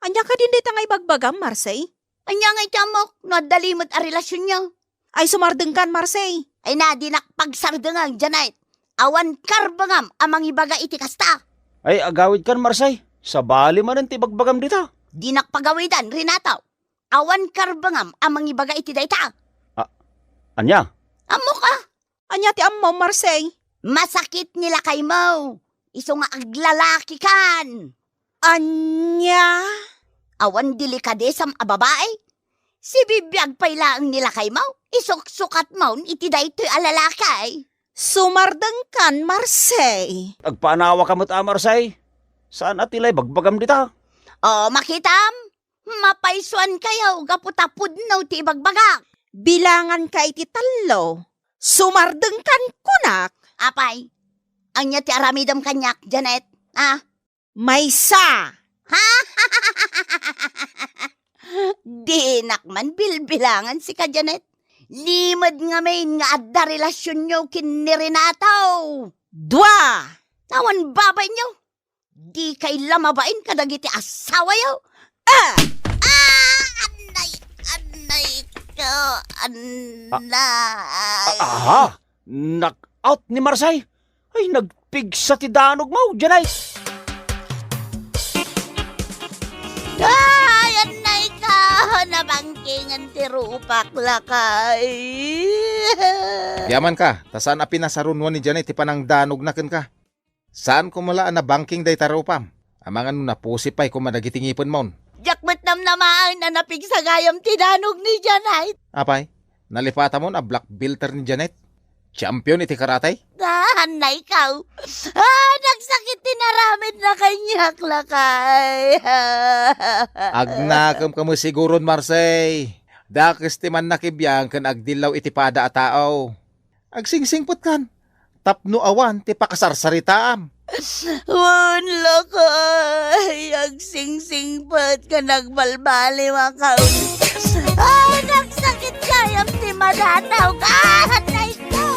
Anya ka din dito ngay bagbagam, Marsay? Anya nga itamok, no dalimot a relasyon nyo. Ay sumardeng kan, Marsay. Ay na, di nakpagsardengang, Janet. Awan karbangam amang ibaga iti kasta. Ay, agawid kan, Marsay. Sa bali man ang tibagbagam dita. Di nakpagawidan, Renato. Awan karbangam amang ibaga iti dayta. Anya? Amo ka. Anya ti ammo, Marsay. Masakit nila kay mo. Iso nga aglalaki kan. Anya? Awan delikadesam a babae. Si bibiyag pailaang nila kay mo. Isok-sukat mo iti daytoy alalakay. Sumardeng kan, Marsay. Agpaanawa ka mo't Marsay. Saan atilay bagbagam dita? O, makitam. Mapaisuan kayo. Gaputapud no ti bagbaga. Bilangan ka iti talo. Sumardeng kan kunak. Apay, anya ti aramidam kanyak, Janet. Maysa. Di nakman bilbilangan si ka, Janet. Limad nga main nga adda relasyon nyo kin ni Renato. Dua. Nawan babay nyo. Di kay lamabain kadagiti asawa yo. Anay. Aha! Knock-out ni Marsay. Ay, nagpigsa ti danog mo, Janay. Ay, anay ka. Nabangkingan ti rupak lakay. Yaman ka, tasaan a pinasarunwan ni Janet ti panang danog na ka. Saan kumalaan na banking day tarupam? Amangan no napusipay kumadagitingipon mon. Jakmat naman na napigsagayam tinanog ni Janet. Apay, nalipata mo na black belter ni Janet. Champion iti karatay. Hanay ka. Nagsakit tinaramid na kanyak lakay. Agnakam ka mo siguron, Marsay. Dakes ti man nakibiyang kan agdilaw iti pada a tao. Agsingsingpot kan. Tapno awan ti pakasarsaritaam. Wala ka. Agsing-sing pat ka nagbalbali makaw. Ay, nagsakit kayam ti madanaw ka. At na ikaw.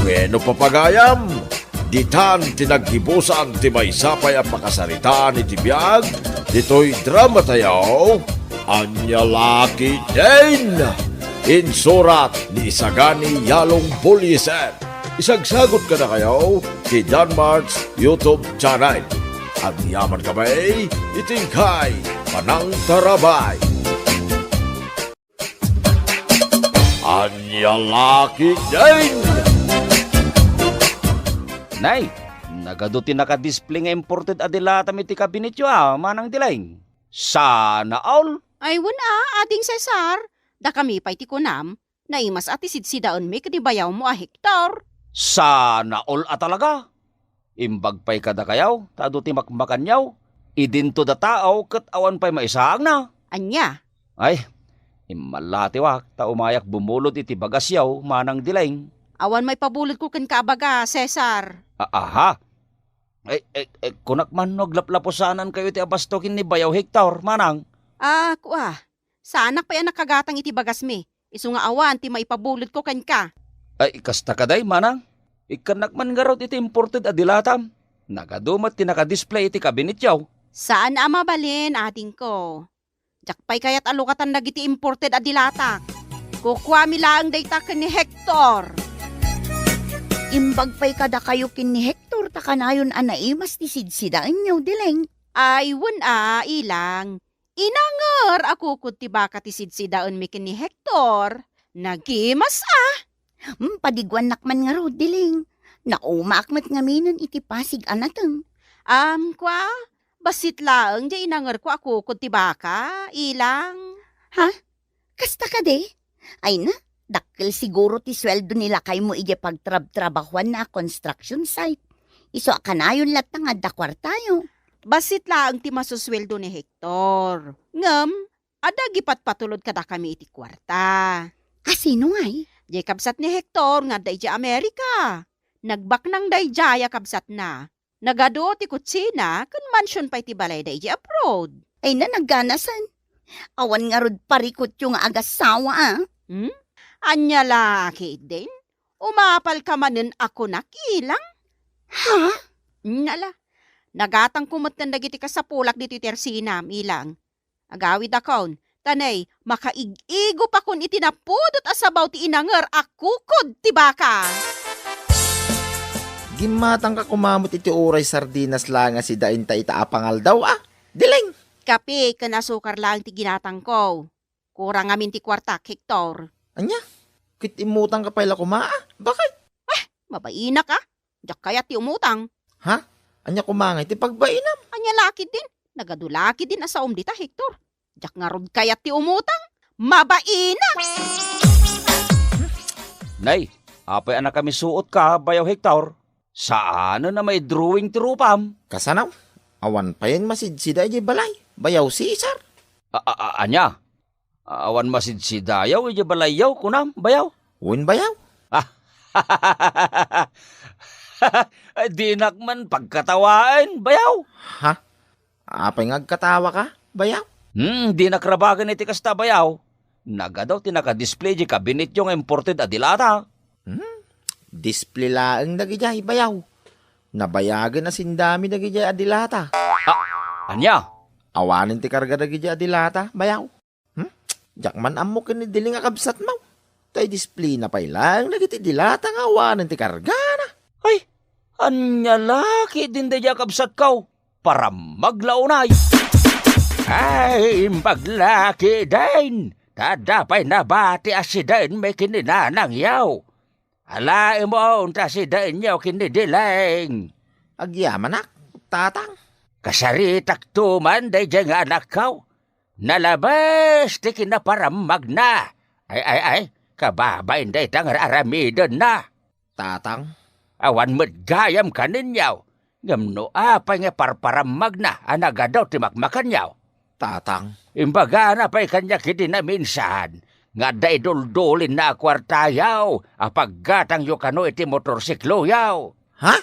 Bueno papagayam, ditan tinaghibusan ti maysapay a pakasaritaan iti biag, ditoy drama tayo, Anya Laki Din! Insurat ni Isagani Yalong Buliesen. Isagsagot ka na kayo ti Danmar's YouTube channel. At yaman kamay, itingkay, Panang Tarabay. Anya Laki Din! Nay, nagaduti naka-display nga imported adilata mi ti kabinetyo manang dilaing. Sana all. Ay, ading Cesar. Da kami pa iti kunam, naimas ati sidsidaon mi kadibayaw mo a hektar. Sana all talaga. Imbag pa'y kada kayaw, tado ti makmakan yaw. Idinto da tao, kat awan pa'y maisaang na. Anya, Ay, imalati wak, ta umayak bumulod iti bagas yaw, manang dilaing. awan may pabulot ko kan kaabaga, Cesar. Aha. Kunak man naglaplaposanan kayo ti abastokin ni bayaw hektar, manang. Saanak pa yan nakagatang iti bagas mi. Isu nga awan, ti maipabulot ko kan ka. Ay, kasta kaday, manang. Ikanak man garot iti imported adilatam. Nagadumat ti nakadisplay iti kabinet yaw. Saan ama balin, ating ko? Jakpay kayat alukatan nagiti imported adilatak. Kukwa mi lang dayta ken ni Hector. Imbag pa'y kada kayo kin ni Hector, takanayon anaimas ti sidsidaan nyo, dileng. Ay, ilang. Inangar ako ti baka ti sidsidaon mi ken ni Hector. Nagimas Padigwan nakman nga ro, dileng. Naumakmat nga minon iti pasig anateng. Basit laeng di inangar ko ako ti baka, ilang. Kasta ka de? Ay na, dakkel siguro ti sweldo nila kay mo ije pagtrab-trabahuan na construction site. Iso akanayon latang adda kwartayo. Basit laeng ti masusweldo ni Hector. Ngem, gipat patulod kada kami iti kwarta. Sino ngay? Di kabsat ni Hector nga dayja Amerika. Nagbak nang dayjaya kabsat na. Nagado ti kutsina kun mansion pa iti balay dayja abroad. Ay na nagganasan. Awan nga rod parikot yung agasawa Anya laki din. Umapal ka manen ako nakilang. Nala. Nagatang kumatan dagiti kasapulak dito tersinam ilang. Agawid akon. Tanay, makaig-igo pa kun itinapudot asabaw ti inangar akukod ti baka. Gimatang ka kumamot iti oray sardinas lang nga si dain ta itaapangal daw Dileng! Kape, kanasukar lang ti ginatang ko. Kurang amin ti kwarta, Hector. Anya? Kit imutang ka pala kumaa? Bakit? Mabaina ka. Diyak kaya ti umutang. Anya kumangay ti pagbainam? Anya laki din. Nagadulaki din asaom dita, Hector. Diyak nga rod kaya ti umutang. Mabaina! Nay, apay anak kami suot ka, bayaw hektar. Saan na may drawing ti rupam? Kasanaw? Awan pa yan masidsida ije balay. Bayaw Cesar. Anya? Awan masidsidayaw, ije balayaw, kunam, bayaw. Uwin bayaw? Di nakman pagkatawaan, bayaw. Apay ngagkatawa ka, bayaw? Di nakrabagan iti kasta bayaw. Nagadaw tinaka-display di kabinet yung imported adilata. Display laeng nagijay bayaw. Nabayagan na sindami nagijay adilata. Anya? Awanin ti karga nagijay adilata, bayaw. Jakman amok ni diling akabsat mo. Tay display na pay lang nagiti dilata nga awanin ti karga na. Ay, anya laki din da kabsat kaw. Para maglaunay. Ay, paglaki din. Tadapay na bati asidain may kininanang yaw. Alaim mo unta asidain yaw kinidileng. Agyaman ak, tatang. Kasaritak tuman day dyan nga anak kaw. Nalabas di kinaparamag na. Ay, kababain day tang aramidon na. Tatang? Awan medgayam kaninyaw. Ngamno apay nga parparamag na anaga daw ti makmakanyaw. Tatang? Imbaga na pa'y kanya kiti na minsan. Nga da iduldulin na kwartayaw. Apaggatang yu kano iti motorsiklo yaw. Ha?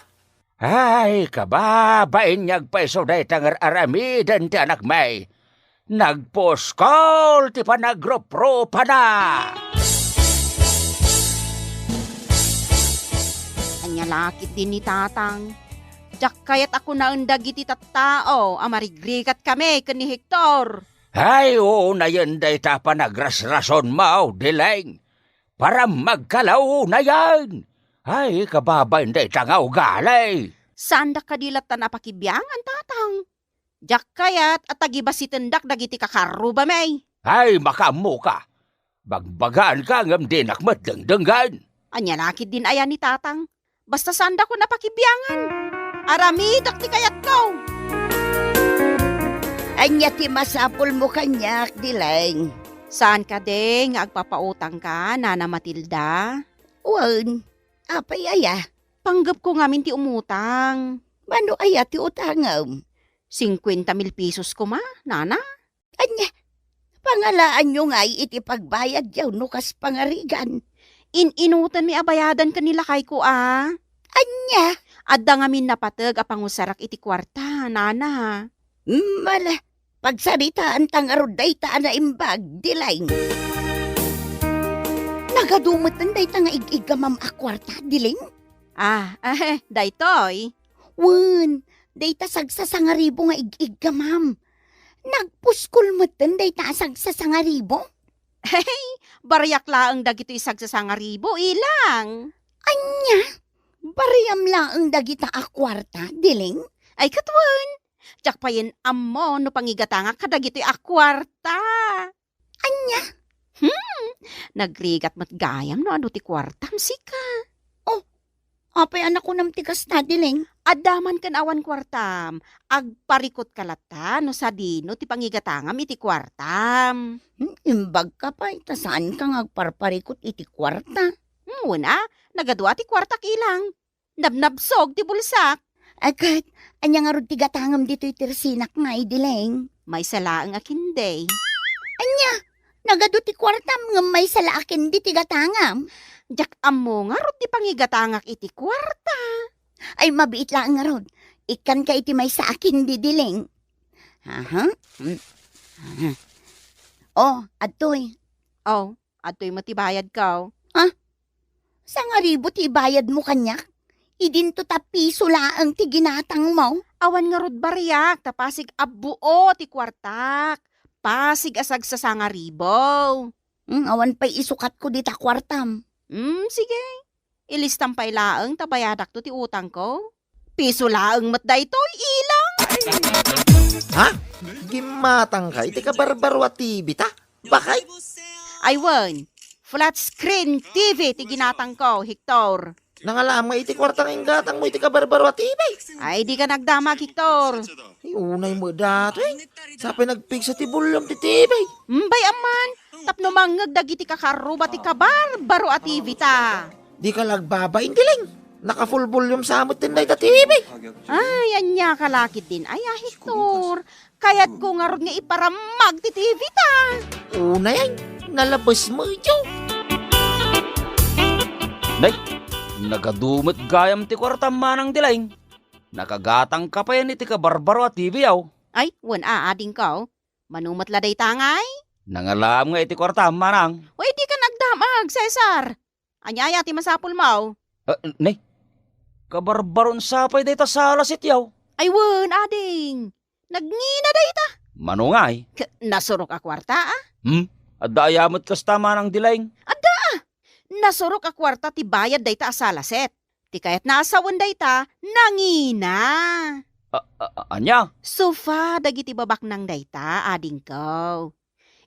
Ay, kababain niyag paiso day tangar aramidan ti anak may. Nagposkol ti panagropro pa na. Anya lakit din ni tatang. Jak kayat ako na ang dagiti tattao, amarigrigat kami ken ni Hector. Ay, oo na yan day ta panagrasrason mo, dileng. Para magkalaw na yan. Ay, kababain day tangaw galay. Saan da kadilat ta napakibiyangan tatang? Jak kayat at tagiba si tendak dagiti kakaruba may. Ay, makamu ka. Bagbagaan ka ngam din akmat dengdengan. Anya lakit din ayan ni tatang. Basta saan da ko napakibiyangan. Aramidak ti kayat ko. Anya ti masapul mo kanyak, Dileng. Saan ka ding agpapautang ka, Nana Matilda? Wan, apay aya. Panggap ko ngamin ti umutang. Mano aya ti utangam? 50,000 pesos ko ma, Nana? Anya, pangalaan nyo nga'y iti pagbayad yaw no kas pangarigan. Inutan mi abayadan kanila kay ko Anya, Adda ngamin napatag apangusarak iti kwarta, Nana. mala, pagsaritaan tangarod day taan na imbag, Dileng. Nagadumatan day tanga igamam akwarta, Dileng. Daytoy. Wan, day ta sagsasangaribo nga igamam. Nagpuskul matan day ta sagsasangaribo. Barayak laang dagito isagsasangaribo, ilang. Anya, bariyam lang ang dagita akwarta, Dileng. Ay katwan. Tsak pa yan amo no pangigatanga kadagito'y akwarta. Anya? Nagrigat matgayam no ano ti kwartam sika. Apay anak ko nam tigas na, Dileng. Adaman kan awan kwartam. Agparikot kalata no sa dino ti pangigatangam iti kwartam. Imbag ka pa, saan ka ngagparparikot iti kwarta? Una, nagadwa ti kwarta kilang. Nabnabsog ti bulsak. Agad, anya nga rod tigatangam dito itirsinak nga, Dileng. May salaang akinday. Nagado ti kwartam nga may salaakin di tigatangam. Jak amo nga rod ti pangigatangak iti kwarta. Ay mabiit lang nga rod. Ikan ka iti may sa akin di, Dileng. Oh, atoy. Oh, ato'y matibayad ka. Sa nga ribo ti bayad mo kanyak? Idinto ta piso laang ti ginatang mo. Awan nga rod bariyak, tapasig abuo ti kwartak. Pasig asag sa sangaribo. Awan pa'y isukat ko di ta kwartam. Sige. Ilistam pa'y laang tabayadak to ti utang ko. Piso laang matday to, ilang. Ha? Gimatang ka, iti ka barbaro at TV ta? Bakay? Aywan, flat screen TV ti ginatang ko, Hector. Nangalam nga iti kwartang inggatang mo iti ka barbaro at TV. Ay, di ka nagdamag, Hector. Ay, unay mo dato eh. Sapay nagpig sa tibulam ti TV. Bay aman, tapno mangag dagiti kakaruba ti kabarbaro at TV ta. Di ka lagbabain, Dileng. Naka-full volume sa amot tinday ta TV. Ay, anya kalakit din. Ay, Hector. Kaya't ko nga ron nga iparamag ti TV ta. Unay ay, nalabas mo ito. Nay, nagadumot gayam ti kwartam manang dilaing. Nakagatang ka pa yan iti ka barbaro at TV yaw. Ay, ading ka. Manumat laday tangay. Nangalam nga iti kwartam manang. O, di ka nagdamag, Cesar. Anya ti masapul mo. Nay, kabarbaron sapay dayta sa lasit yaw. Ay, ading. Nagngina dayta. Manungay. Nasurok a kwarta, Adda ayamot kas tama ng dilaing. Nasurok a kwarta ti bayad dayta asalaset. Ti kayat naasawan dayta, nangina. Anya? Sofa, dagiti babak ng dayta, ading ko.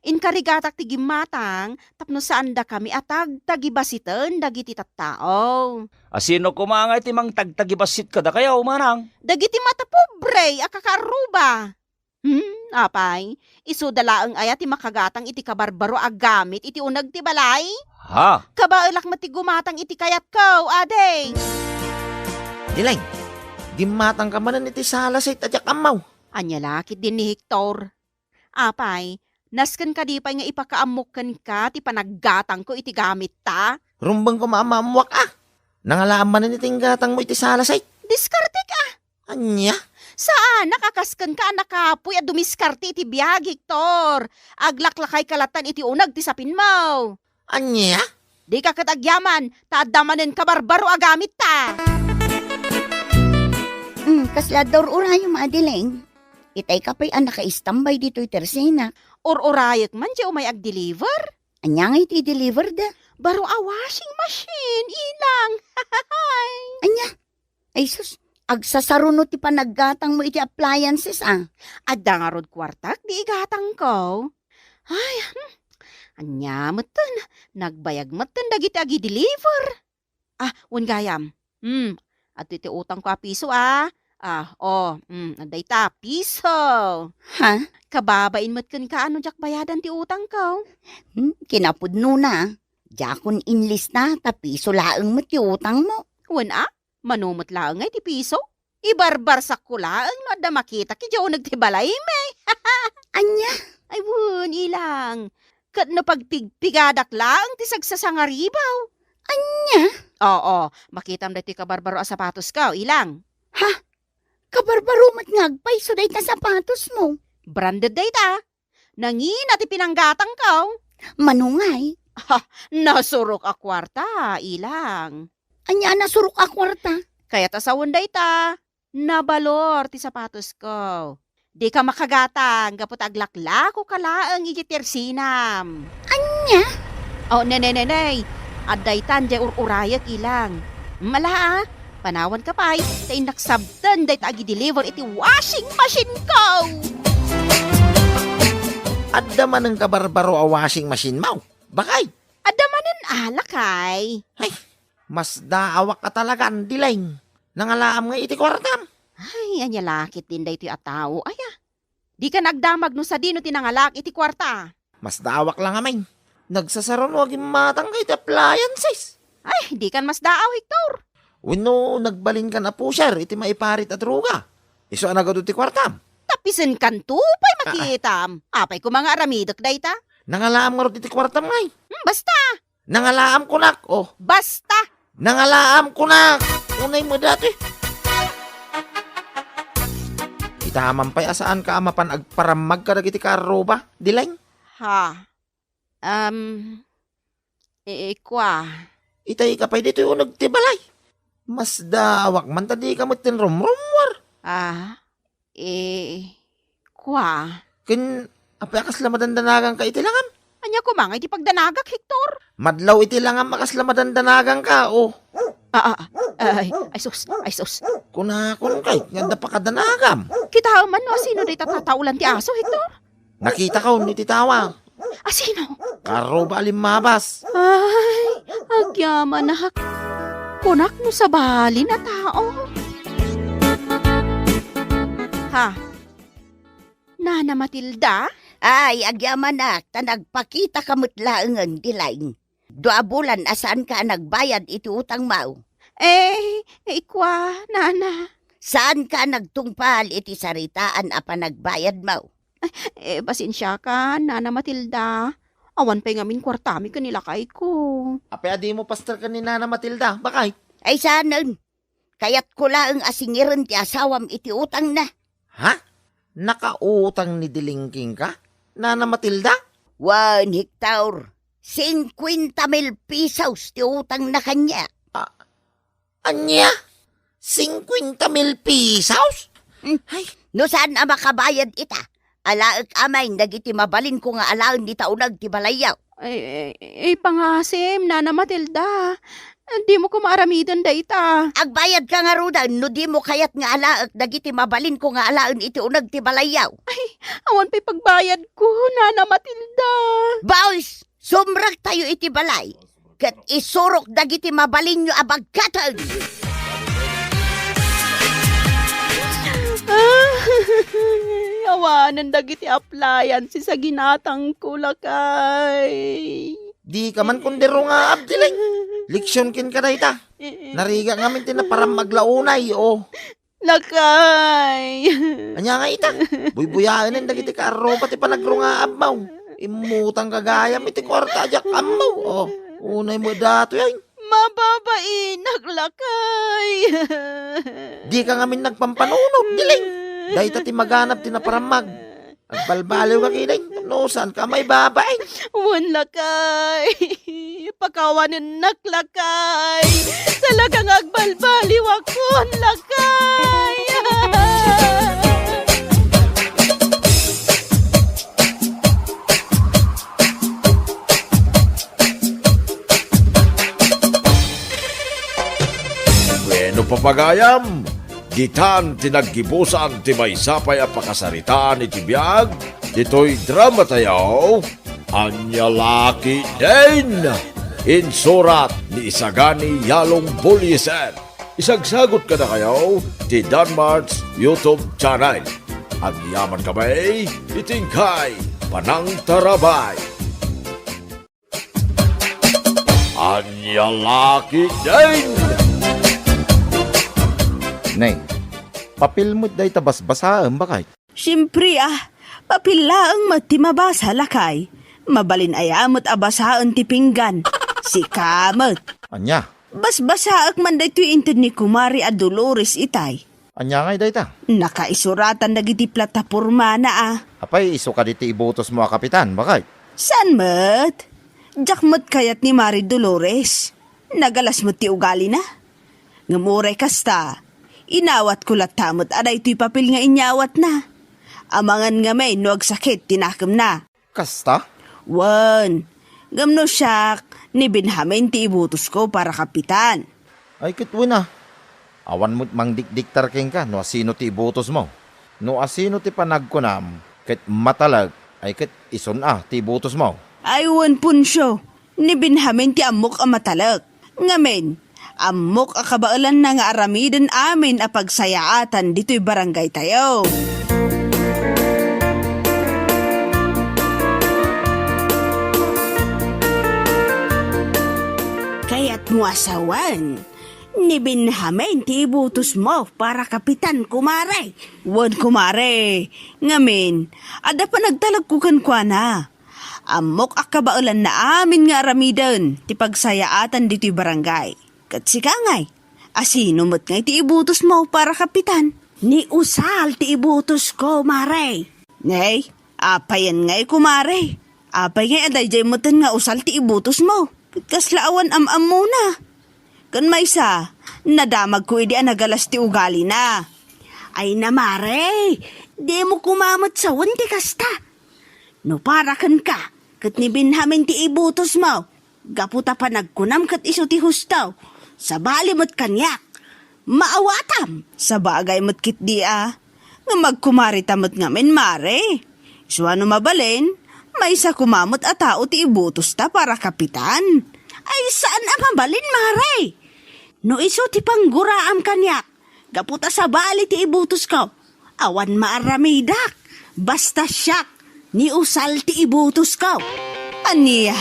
Inkarigatak ti gimatang, tapno saan da kami atag tagibasitan dagiti tattao. Asino kumangay ti mang tagtagibasit ka da kayaw manang? Dagiti mata pobre, akakaruba. Apay, isudala ang aya ti makagatang iti kabarbaro agamit iti unag ti balay. Ha? Kabailak matigumatang iti kayat ko, aday. Dilay, di matang ka manan iti salasay tadyak amaw. Anya lakit din ni Hector. Apay, nasken ka di pa nga ipakaamukan ka, ti panaggatang ko iti gamit ta. Rumbang ko maamamwak Nangalaan manan iting gatang mo iti salasay. Diskarte ka. Anya? Saan? Nakakasken ka, nakapoy at dumiskarte iti biyag, Hector. Aglaklakay kalatan iti unag ti sapin mo. Anya? Di ka katagyaman, taadamanen ka barbaro agamit ta. Kaslador urayo madiling. Itay ka pa'y anak ka-istambay dito itersena. Or-orayek man di umay ag-deliver. Anya nga iti deliver da. Baro a washing machine, ilang. Anya? Ay sus, agsasarunod ti panaggatang mo iti appliances Adda nga rod kwartak, di igatang ko. Ay, anya matan, nagbayag matan dagiti agi-deliver. Wan gayam. At iti utang ko a piso aday ta, piso. Ha? Kababain mo't kan kaano jak bayadan ti utang ko. Kinapudno na. Jakon inlis na, tapiso laeng mo ti utang mo. Wan manumot laeng ay ti piso. Ibarbarsak ko laeng no adda makita ki jaw nagtibalay me. Anya? Ay wun, ilang. Kat no pagpigpigadak laeng ti sagsasangaribaw. Anya? Oo, makitam da ti kabarbaro a sapatos ka, ilang. Kabarbaro mat ngagpay so day ta sapatos mo. Branded day ta. Nangina ti pinanggatang ka. Manungay. Nasurok a kwarta, ilang. Anya nasurok a kwarta. Kaya tasawon day ta. Nabalor ti sapatos ko. Di ka makagatang, gapot aglaklako kalaang igitirsinam. Anya? Oh, nenenenay. Aday tan jay ururayak ilang. Mala panawan ka pa'y, tay naksabtan day ta agi-deliver iti washing machine ko. Adda man ang kabarbaro a washing machine mo. Bakay? Adda manen alakay. Mas daawak ka talaga ang dilaing. Nangalaam nga iti kwartam. Ay, anya lakit din day ti ataw. Di ka nagdamag no sa dino tinangalak iti kwarta. Mas daawak lang amay. Nagsasaron wag yung matang kay appliances. Ay, di kan mas daaw, Hector. Wino nagbalin ka na po sir, iti maiparit at ruga. Iso anagado ti kwartam. Tapisen kan tupay makitam. Apay ko mga aramidok day ta. Nangalaam nga ro iti kwartam ngay. Basta. Nangalaam ko nak. Basta. Nangalaam ko nak. Unay mo dati. Itaman pa'y asaan ka amapan agparamag ka dagiti karo ba? Dilaing? Kwa. Itay ka pa'y dito yung nagtibalay. Mas dawak man tadi ka mo tinrumrumwar. Kwa. Kin, apay akaslamadandanagang ka itilangan. Anya ko mga iti pagdanagak, Hector. Madlaw itilangan makaslamadandanagang ka, Ay sus. Kunakon kay, ganda pa kadanagam. Kita man no, sino day tatataulan ti aso, Hector? Nakita ko, nititawa. Sino? Karo ba alimabas? Ay, agyaman na kunak no sa bali na tao. Nana Matilda? Ay, agyaman na, nagpakita kamot laengan dilaing. 2 bulan asaan ka nagbayad iti utang mo? Kwa, nana. Saan ka nagtungpal iti saritaan apa nagbayad mo? Pasensya ka, Nana Matilda. Awan pa'y ngamin kwartami kanila kay ko. Apay adi mo pastor ka ni Nana Matilda, bakay? Ay sanan, kayat ko laeng asingiran ti asawam iti utang na. Ha? Nakautang ni Dilingking ka? Nana Matilda? 1 hektar, 50,000 pesos ti utang na kanya. Anya? 50,000 pesos? Ay, no saan ang makabayad ita? Alaak amay, nagiti mabalin ko nga alaan di taunag ti balayaw. Pangasim, Nana Matilda. Di mo ko maaramidan da ita. Agbayad ka nga rudan, no di mo kayat nga alaak, nagiti mabalin ko nga alaan iti unag ti balayaw. Awan pa'y pagbayad ko, Nana Matilda. Boys, sumrak tayo iti balay. Kat isurok dagiti mabalin nyo abagkatan. Awanan dagiti appliances sa ginatang kulakay. Di ka man kundero nga abdiling. Leksyon kin ka dayta. Nariga ngamin tinaparam maglaunay o. Lakay. Anya nga ita. Buybuyain ang dagiti karo pati panagro nga abaw. Imutang kagayam iti kwarta ajak amaw. O, unay mo dato yan. Mababain, naglakay. Di ka ngamin nagpampanunod, diling. Dahil ti maganap tinaparamag. Agbalbaliw ka kiling. No, saan ka may babae? Wan lakay. Pakawanin naklakay. Talagang agbalbaliw ako, lakay. Bueno papagayam, ditan tinaggibusan ti maysapay a pakasaritaan iti biag, dito'y drama tayaw, Anya Laki Din! Insurat ni Isagani Yalong Buliesen. Isagsagot ka na kayo ti Danmar's YouTube channel. Ang yaman kamay, itingkay, panang tarabay. Anya Laki Din! Nay, papil mo't day tabas-basaan bakay? Siyempre papila ang matimabasa lakay. Mabalin ayamot abasaan ti pinggan. Si kamot. Anya? Basbasaak man dayto inted ni Kumari a Dolores itay. Anya ngay day ta? Nakaisuratan dagiti plataporma na Apay, iso ka diti ibutos mo kapitan, bakay? San mat? Jakmat kayat ni Mari Dolores. Nagalas mo ti ugali na. Ngamuray kasta. Inawat ko latamot aday to'y papel nga inyawat na. Amangan nga may no agsakit tinakam na. Kasta? Wan, gamno siyak, ni Benjamin ti ibutos ko para kapitan. Ay kitwin na. Awan mo't mang dikdiktar king ka, no asino ti ibutos mo. No asino ti panagkunam, kit matalag, ay kit ison ti ibutos mo. Ay wan punsyo, ni Benjamin ti amok ang matalag. Ngamen, amok a kabaalan na nga aramiden amin a pagsayaatan dito'y barangay tayo. Kaya't mo asawan, ni Benjamin ti ibutos mo para kapitan kumare. Wan kumare, ngamin, ada pa nagtalag kukan kwa na. Amok akabaulan na amin nga aramiden ti pagsayaatan dito'y barangay. Kat si kangay, asino mo't ngay ti ibutos mo para kapitan? Ni usal ti ibutos ko, mare. Ngay, apayan ngay kumare. Apay ngay aday jay moten nga usal ti ibutos mo. Kaslaawan am-am muna. Kan may sa, nadamag ko idi nagalas ti ugali na. Ay na mare, di mo kumamot sa wanti kasta. No para kan ka, kat ni Benjamin ti ibutos mo. Gaputa pa nagkunam kat iso ti hustaw. Sa bali mo't kanyak. Maawatam. Sa bagay mo't kit di nga magkumari tamot ngamin mare. So ano mabalin? May sa kumamot at tao ti ibutos ta para kapitan. Ay saan ang mabalin mare? No iso ti pangguraam kanyak. Gaputa sa bali ti ibutos ko. Awan maaramidak. Basta siyak. Ni usal ti ibutos ko. Aniya?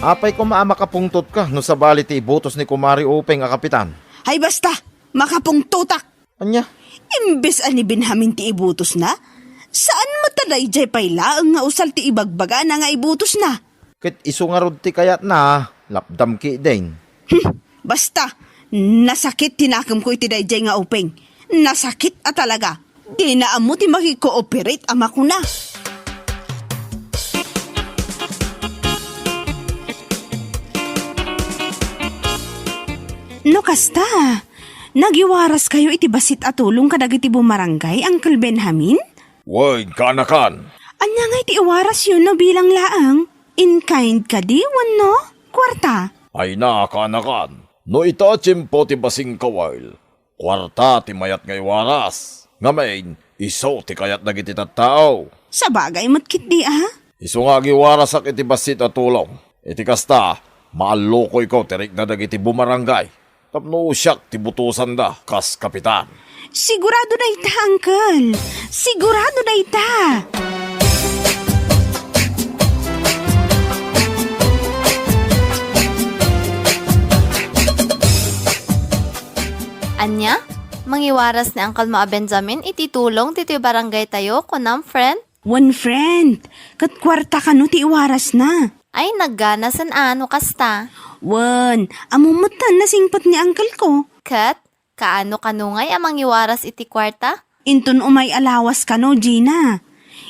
Apay ko makapungtot ka no sa bali ti ibutos ni Kumari Upeng a kapitan. Ay basta, makapungtutak. Anya? Imbes ani Benjamin ti ibutos na? Saan matalay jay paylaang nga usal ti ibagbaga na nga ibutos na? Kit iso nga rod ti kayat na, lapdam ki din. Basta, nasakit tinakam ko iti dayjay nga Upeng. Nasakit talaga. Di na amo ti makikooperate ama ko na. No kasta, nagiwaras kayo iti basit at tulong kadag iti bumarangay, Uncle Benjamin? Woy, kanakan. Anya nga iti iwaras yun no bilang laang. In kind ka di, no? Kwarta. Ay na, kanakan. No itachimpo ti basing kawal. Kwarta ti mayat ngay waras. Ngamain, iso ti kayat dagiti tattao. Sa bagay mo't kit di Iso nga giwarasak iti basit at tulong. Iti kasta, Maalokoy ko tirik na dagiti bumarangay. Tapno siyak tibutusan da, kas kapitan. Sigurado na ita, Uncle. Sigurado na ita. Anya, mangiwaras ni Uncle Maa Benjamin ititulong titi barangay tayo kunam friend? One friend. Kat kwarta ka no ti iwaras na. Ay naggana san ano kasta. Wan, amumutan na singpot ni Uncle ko. Kat, kaano kanungay amang iwaras iti kwarta? Inton umay alawas ka no, Gina.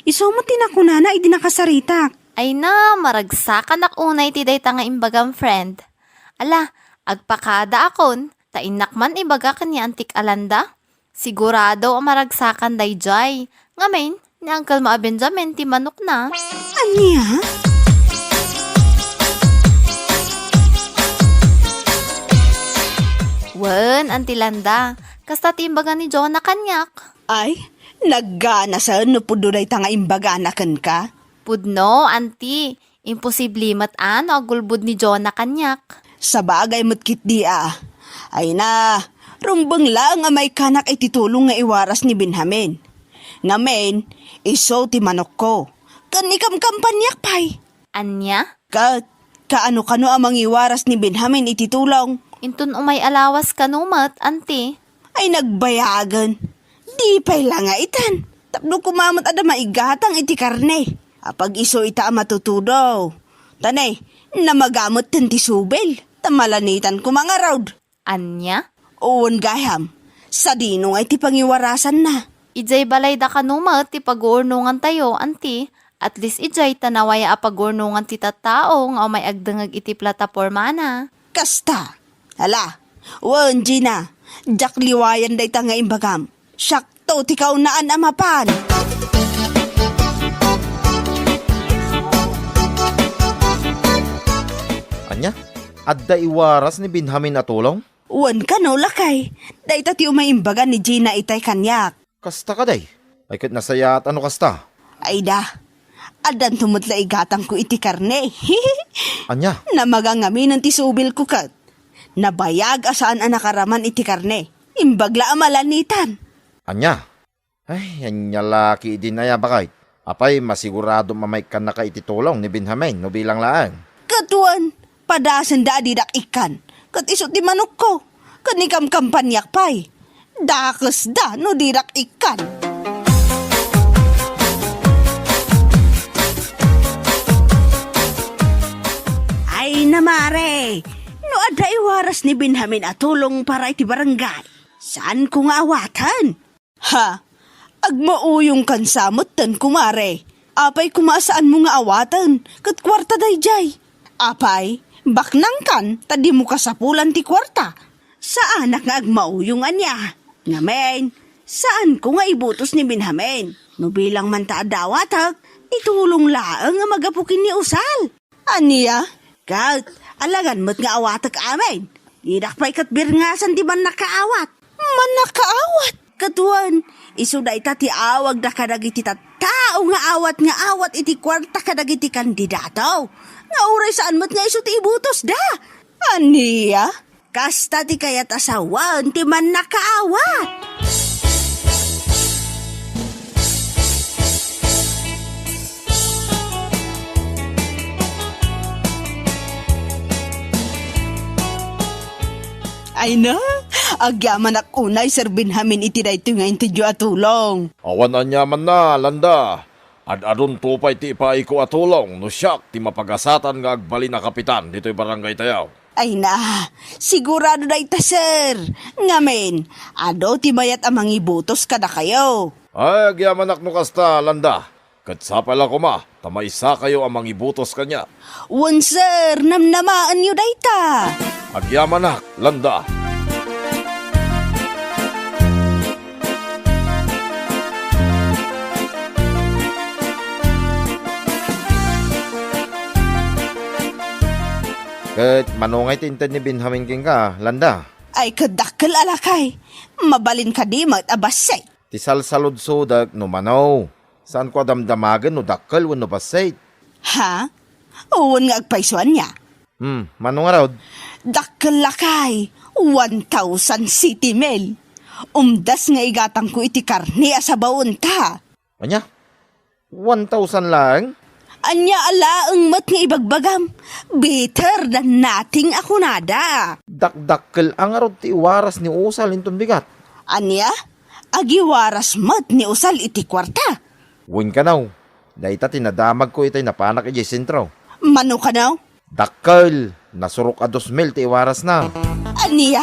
Isumot tinakuna na iti nakasaritak. Ay na, maragsakan unay ti day nga imbagam friend. Ala, agpakada akon, tainakman ibaga kanya antik alanda. Sigurado maragsakan day jay. Ngamin, ni Uncle Maa Benjamin ti manok na. Anya? Wen, antilanda. Kasta timbaga ni Jonah kanyak. Ay, naggana sa no pudo day tanga imbaga anakan ka. Pudno, anti. Imposible matan o agulbud ni Jonah kanyak. Sa bagay mo't kit di Ay na, rumbang lang nga may kanak ay titulong nga iwaras ni Benjamin. Ngamen, iso ti manok ko. Kanikam kampanyak pay. Anya? Kaano kano amang iwaras ni Benjamin ititulong? Intun umay alawas kanumat, anti. Ay nagbayagan. Di pay lang nga itan. Tapno kumamot ada maigatang iti karne. Apag iso ita matutudaw. Tanay, namagamot ten ti subel. Tamalanitan ko mga road. Anya? Oon gayam. Sa dino nga iti pangiwarasan na. Ijay balay da kanumat ti pag-uurnungan tayo, anti. At least ijay tanawaya a pag-uurnungan ti tattao nga may agdangag iti plataporma na. Kasta. Hala, wan Gina. Jak liwayan day ta nga imbagam. Syakto ti kaunaan amapan. Anya? Adda iwaras ni Benjamin atulong? Wan ka no lakay. Day ta ti umaimbaga ni Gina itay kanyak. Kasta ka day. Ay kat nasaya at ano kasta? Ay da. Adan tumutla igatang ko iti karne. Anya? Namagangami ng tisubil ko kat. Nabayag asaan ang nakaraman iti karne. Imbagla amalanitan. Anya? Ay, anya laki din na bakit? Apay, masigurado mamay ka na ka ititulong ni Benjamin no bilang laan. Katuan, padasan da didak ikan. Kat isot di manok ko. Kanikam kampanyak pay. Dakas da no didak ikan. Ay namare. No ada iwaras ni Benjamin atulong para iti barangay. Saan ko nga awatan? Ha? Agmauyong kansamot tan kumare. Apay kumasaan mo nga awatan. Kat kwarta day jay. Apay, baknang kan, tadi mo kasapulan ti kwarta. Saan nga agmauyong anya? Ngamen, saan ko nga ibutos ni Benjamin? No bilang man ta adawatag, itulong laang nga magapukin ni Usal. Aniya? Kat, alagan mo't nga awatag amin. Idak pa'y katbir nga san di man nakaawat. Man nakaawat? Katuan, isuday ta ti awag da kadagiti tao nga awat iti kwarta kadagiti kandidato. Nga uray saan mo't nga iso ti ibutos da. Aniya? Kasta ti kayat asawan ti man nakaawat. Ay na, agyaman ak unay Sir Benjamin iti dayto nga intidyo atulong. Awan anyaman na, landa. Ad-adun tupay ti ipaiko atulong no siyak ti mapagasatan nga agbali na kapitan dito'y barangay tayaw. Ay na, sigurado na ita sir. Ngamen, ado ti mayat amang ibutos kada kayo. Ay, agyamanak no kasta, landa. Katsa pala ko ma, tamaisa kayo amang ibutos kanya. Wan sir, namnamaan nyo dayta. Agyamanak, landa. Kat manungay tinted ni Benjamin king ka, landa. Ay kadakkel alakay, mabalin ka di mag-abasay. Ti salsalod-sodag no manaw. Saan ko damdamagan no dakkel wano basay? Ha? Uwan nga agpaisuan niya. Manong araw? Dakalakay, 1,000 city mil. Umdas nga igatang ko iti karni asabaon ta. Anya? 1,000 lang? Anya alaang mat nga ibagbagam. Better than nothing ako nada. Dakdakkel ang araw ti waras ni Usal intong bigat. Anya? Agiwaras mat ni usal iti kwarta. Win ka now. Dahita tinadamag ko itay napanak iti sentro. Mano ka now? Dakkel, nasurok a 2,000 ti waras na. Anya?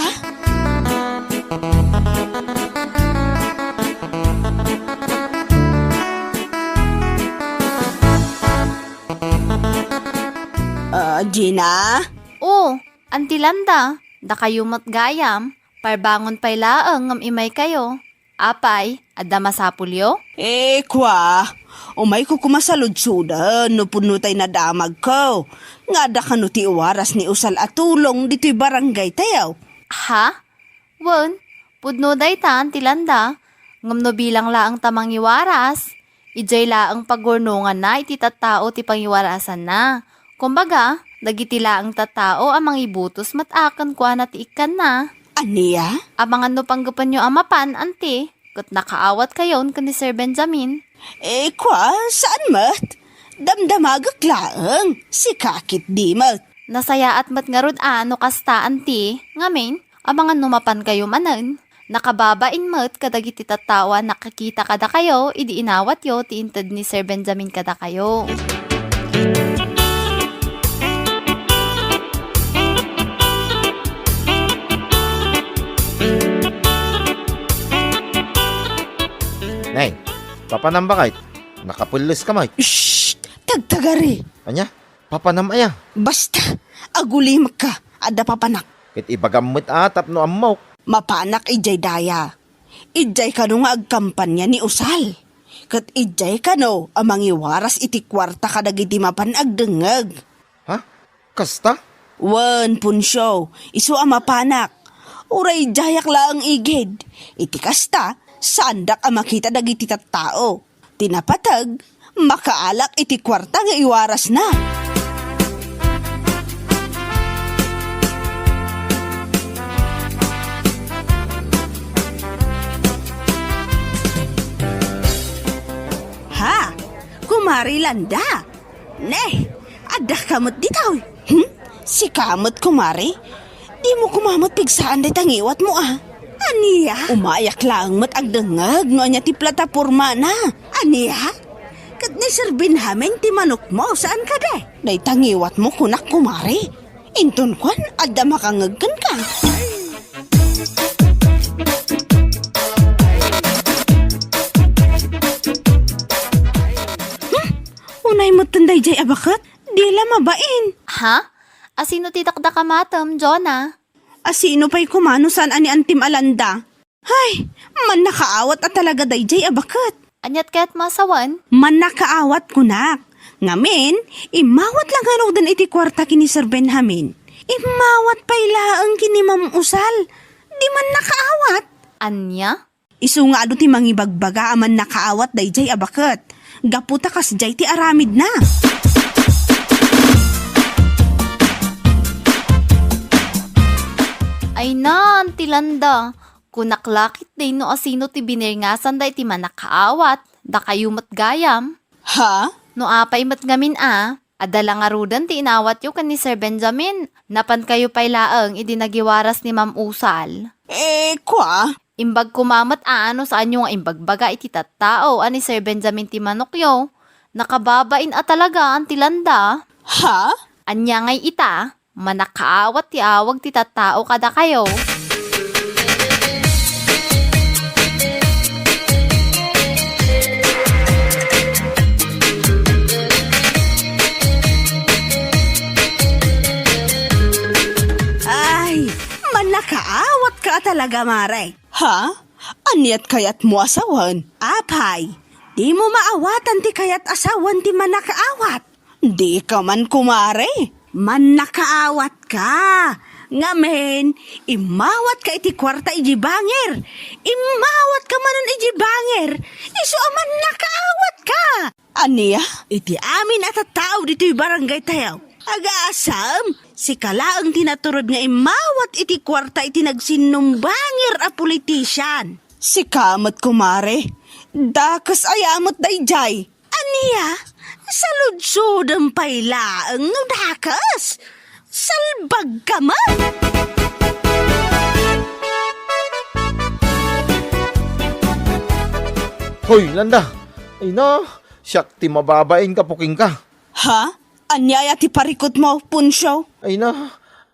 Gina? Oh, antilanda, da kayo matgayam, parbangon pay laeng ngam imay kayo. Apay, adda masapulyo? Kwa, umay ko kumasaludsudan no puno tay nadamag ko. Nga da ka no ti waras ni usal at tulong dito'y barangay tayaw. Ha? Wen, pudno dayta antilanda, ngam no bilang laang tamang iwaras. Ijay laang pagurnungan na iti tattao ti pangiwarasan na. Kumbaga, dagiti laang tattao amang ibutos matakan kwa na ti ikan na. Aniya? Abangan no panggapan nyo amapan, anti. Kat nakaawat kayon ka ni Sir Benjamin. Kwa, saan mat? Damdamagak laang, si kakit di mat. Nasaya at mat nga rod ano kasta, anti. Ngamin, abangan no mapan kayo manan. Nakababain mat kadagiti tattawa nakakita kada kayo, idi inawat yo ti inted ni Sir Benjamin kada kayo. Nay, papanam ba kahit? Nakapulis ka, Mike. Shhh! Tagtagari! Anya? Papanam aya. Basta, agulim ka, ada papanak. Kit ibagamit atap no amaw. Mapanak ijay daya. Ijay ka no nga agkampanya ni Usal. Kat ijay ka no, amang iwaras iti kwarta kadagiti mapan agdengag. Ha? Kasta? Wan punsyo, isu ang mapanak. Uray jayak laang igid. Iti kasta, sandak ang makita dagiti tattao. Tinapatag, makaalak iti kwarta nga iwaras na. Ha? Kumari landa. Ne, ada kamot ditaw. Si kamot kumari? Di mo kumamot pigsaan day tangiwat mo Aniya? Umayak lang mat agdengag no anya ti plataporma na. Aniya? Kat ni Sir Benjamin ti manok mo, saan ka de? Day tangiwat mo kunak kumari. Inton kwan, adda makangagkan ka. Unay mo tunday jay abakat? Di la mabain. Ha? Asino ti takda kamatam, Jonah? Asino pa'y kumano saan ani antim alanda? Hay, man nakaawat at talaga dayjay abakat. Anyat kaya't masawan? Man nakaawat kunak. Ngamin, imawat lang hanong dan iti kwarta kini Sir Benjamin. Imawat pa'y laang kini Ma'am Usal. Di man nakaawat. Anya? Isu nga ado ti mangibagbaga aman nakaawat dayjay abakat. Gaputa kas jay ti aramid na. Ay na, antilanda. Kunaklakit day no asino ti binirngasan day ti manakaawat. Da kayo matgayam. Ha? No apay matgamin adala nga rudan ti inawat yo kan ni Sir Benjamin. Napan kayo pay laeng idi nagiwaras ni Ma'am Usal. Kwa? Imbag kumamat ano saan yung imbagbaga iti tattao ani Sir Benjamin ti manok yo. Nakababain talaga antilanda. Ha? Anya ngay ita, manakaawat ti awag ti tattao kada kayo. Ay, manakaawat ka talaga, Maray. Ha? Anyat kayat mo asawan? Apay, di mo maawatan ti kayat asawan ti manakaawat. Di ka man kumare. Man nakaawat ka. Ngamen, imawat ka iti kwarta iji banger. Imawat ka manan iji banger. Isu aman nakaawat ka. Aniya, iti amin at tao dito'y barangay tayo. Aga-asam, Si kalaang tinaturod nga imawat iti kwarta iti nagsinumbangir a politisyan. Si kamat kumare, dakas ayamot dayjay. Aniya, saludsod ang pailaang no dakas. Salbag ka man. Hoy, Landa! Ay na, siyak ti mababain ka puking ka. Ha? Anyaya ti parikot mo, Punsyo? Ay na,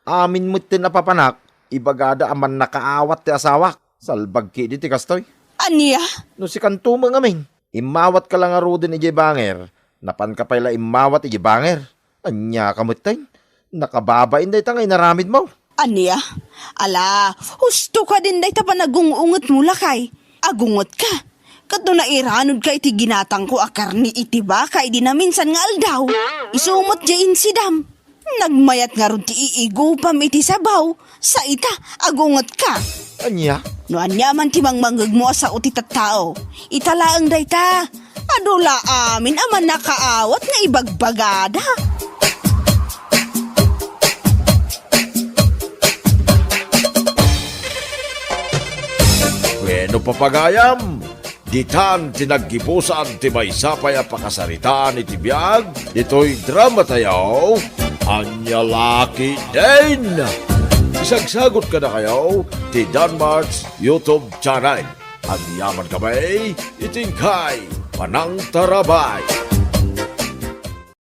amin mo't ti napapanak, ibagada aman nakaawat ti asawak. Salbag ki di ti kastoy. Aniya? No si kanto mga amin, imawat ka lang aro din iji banger, napan ka pala imawat iji banger. Anya kamutay, nakababain day tangay naramid mo. Aniya? Ala, husto ka din day ta panagungungot mo lakay. Agungot ka. Kato na iranod ka iti ginatang ko akarni iti baka iti na minsan nga aldaw. Isumot jain si Dam. Nagmayat nga ron ti iigupam iti sabaw. Sa ita, agungot ka. Anya? No anya man ti mangmangag mo sa uti tattao. Italaang day ta. Adula amin aman nakaawat nga ibagbagada. Bueno papagayam, ditan tinaggibusan ti maysapay a pakasaritaan iti biag, dito'y drama tayaw, Anya Laki din! Isagsagot ka na kayo, ti Danmarks YouTube channel. Anyaman kamay, itingkay, Panang Tarabay.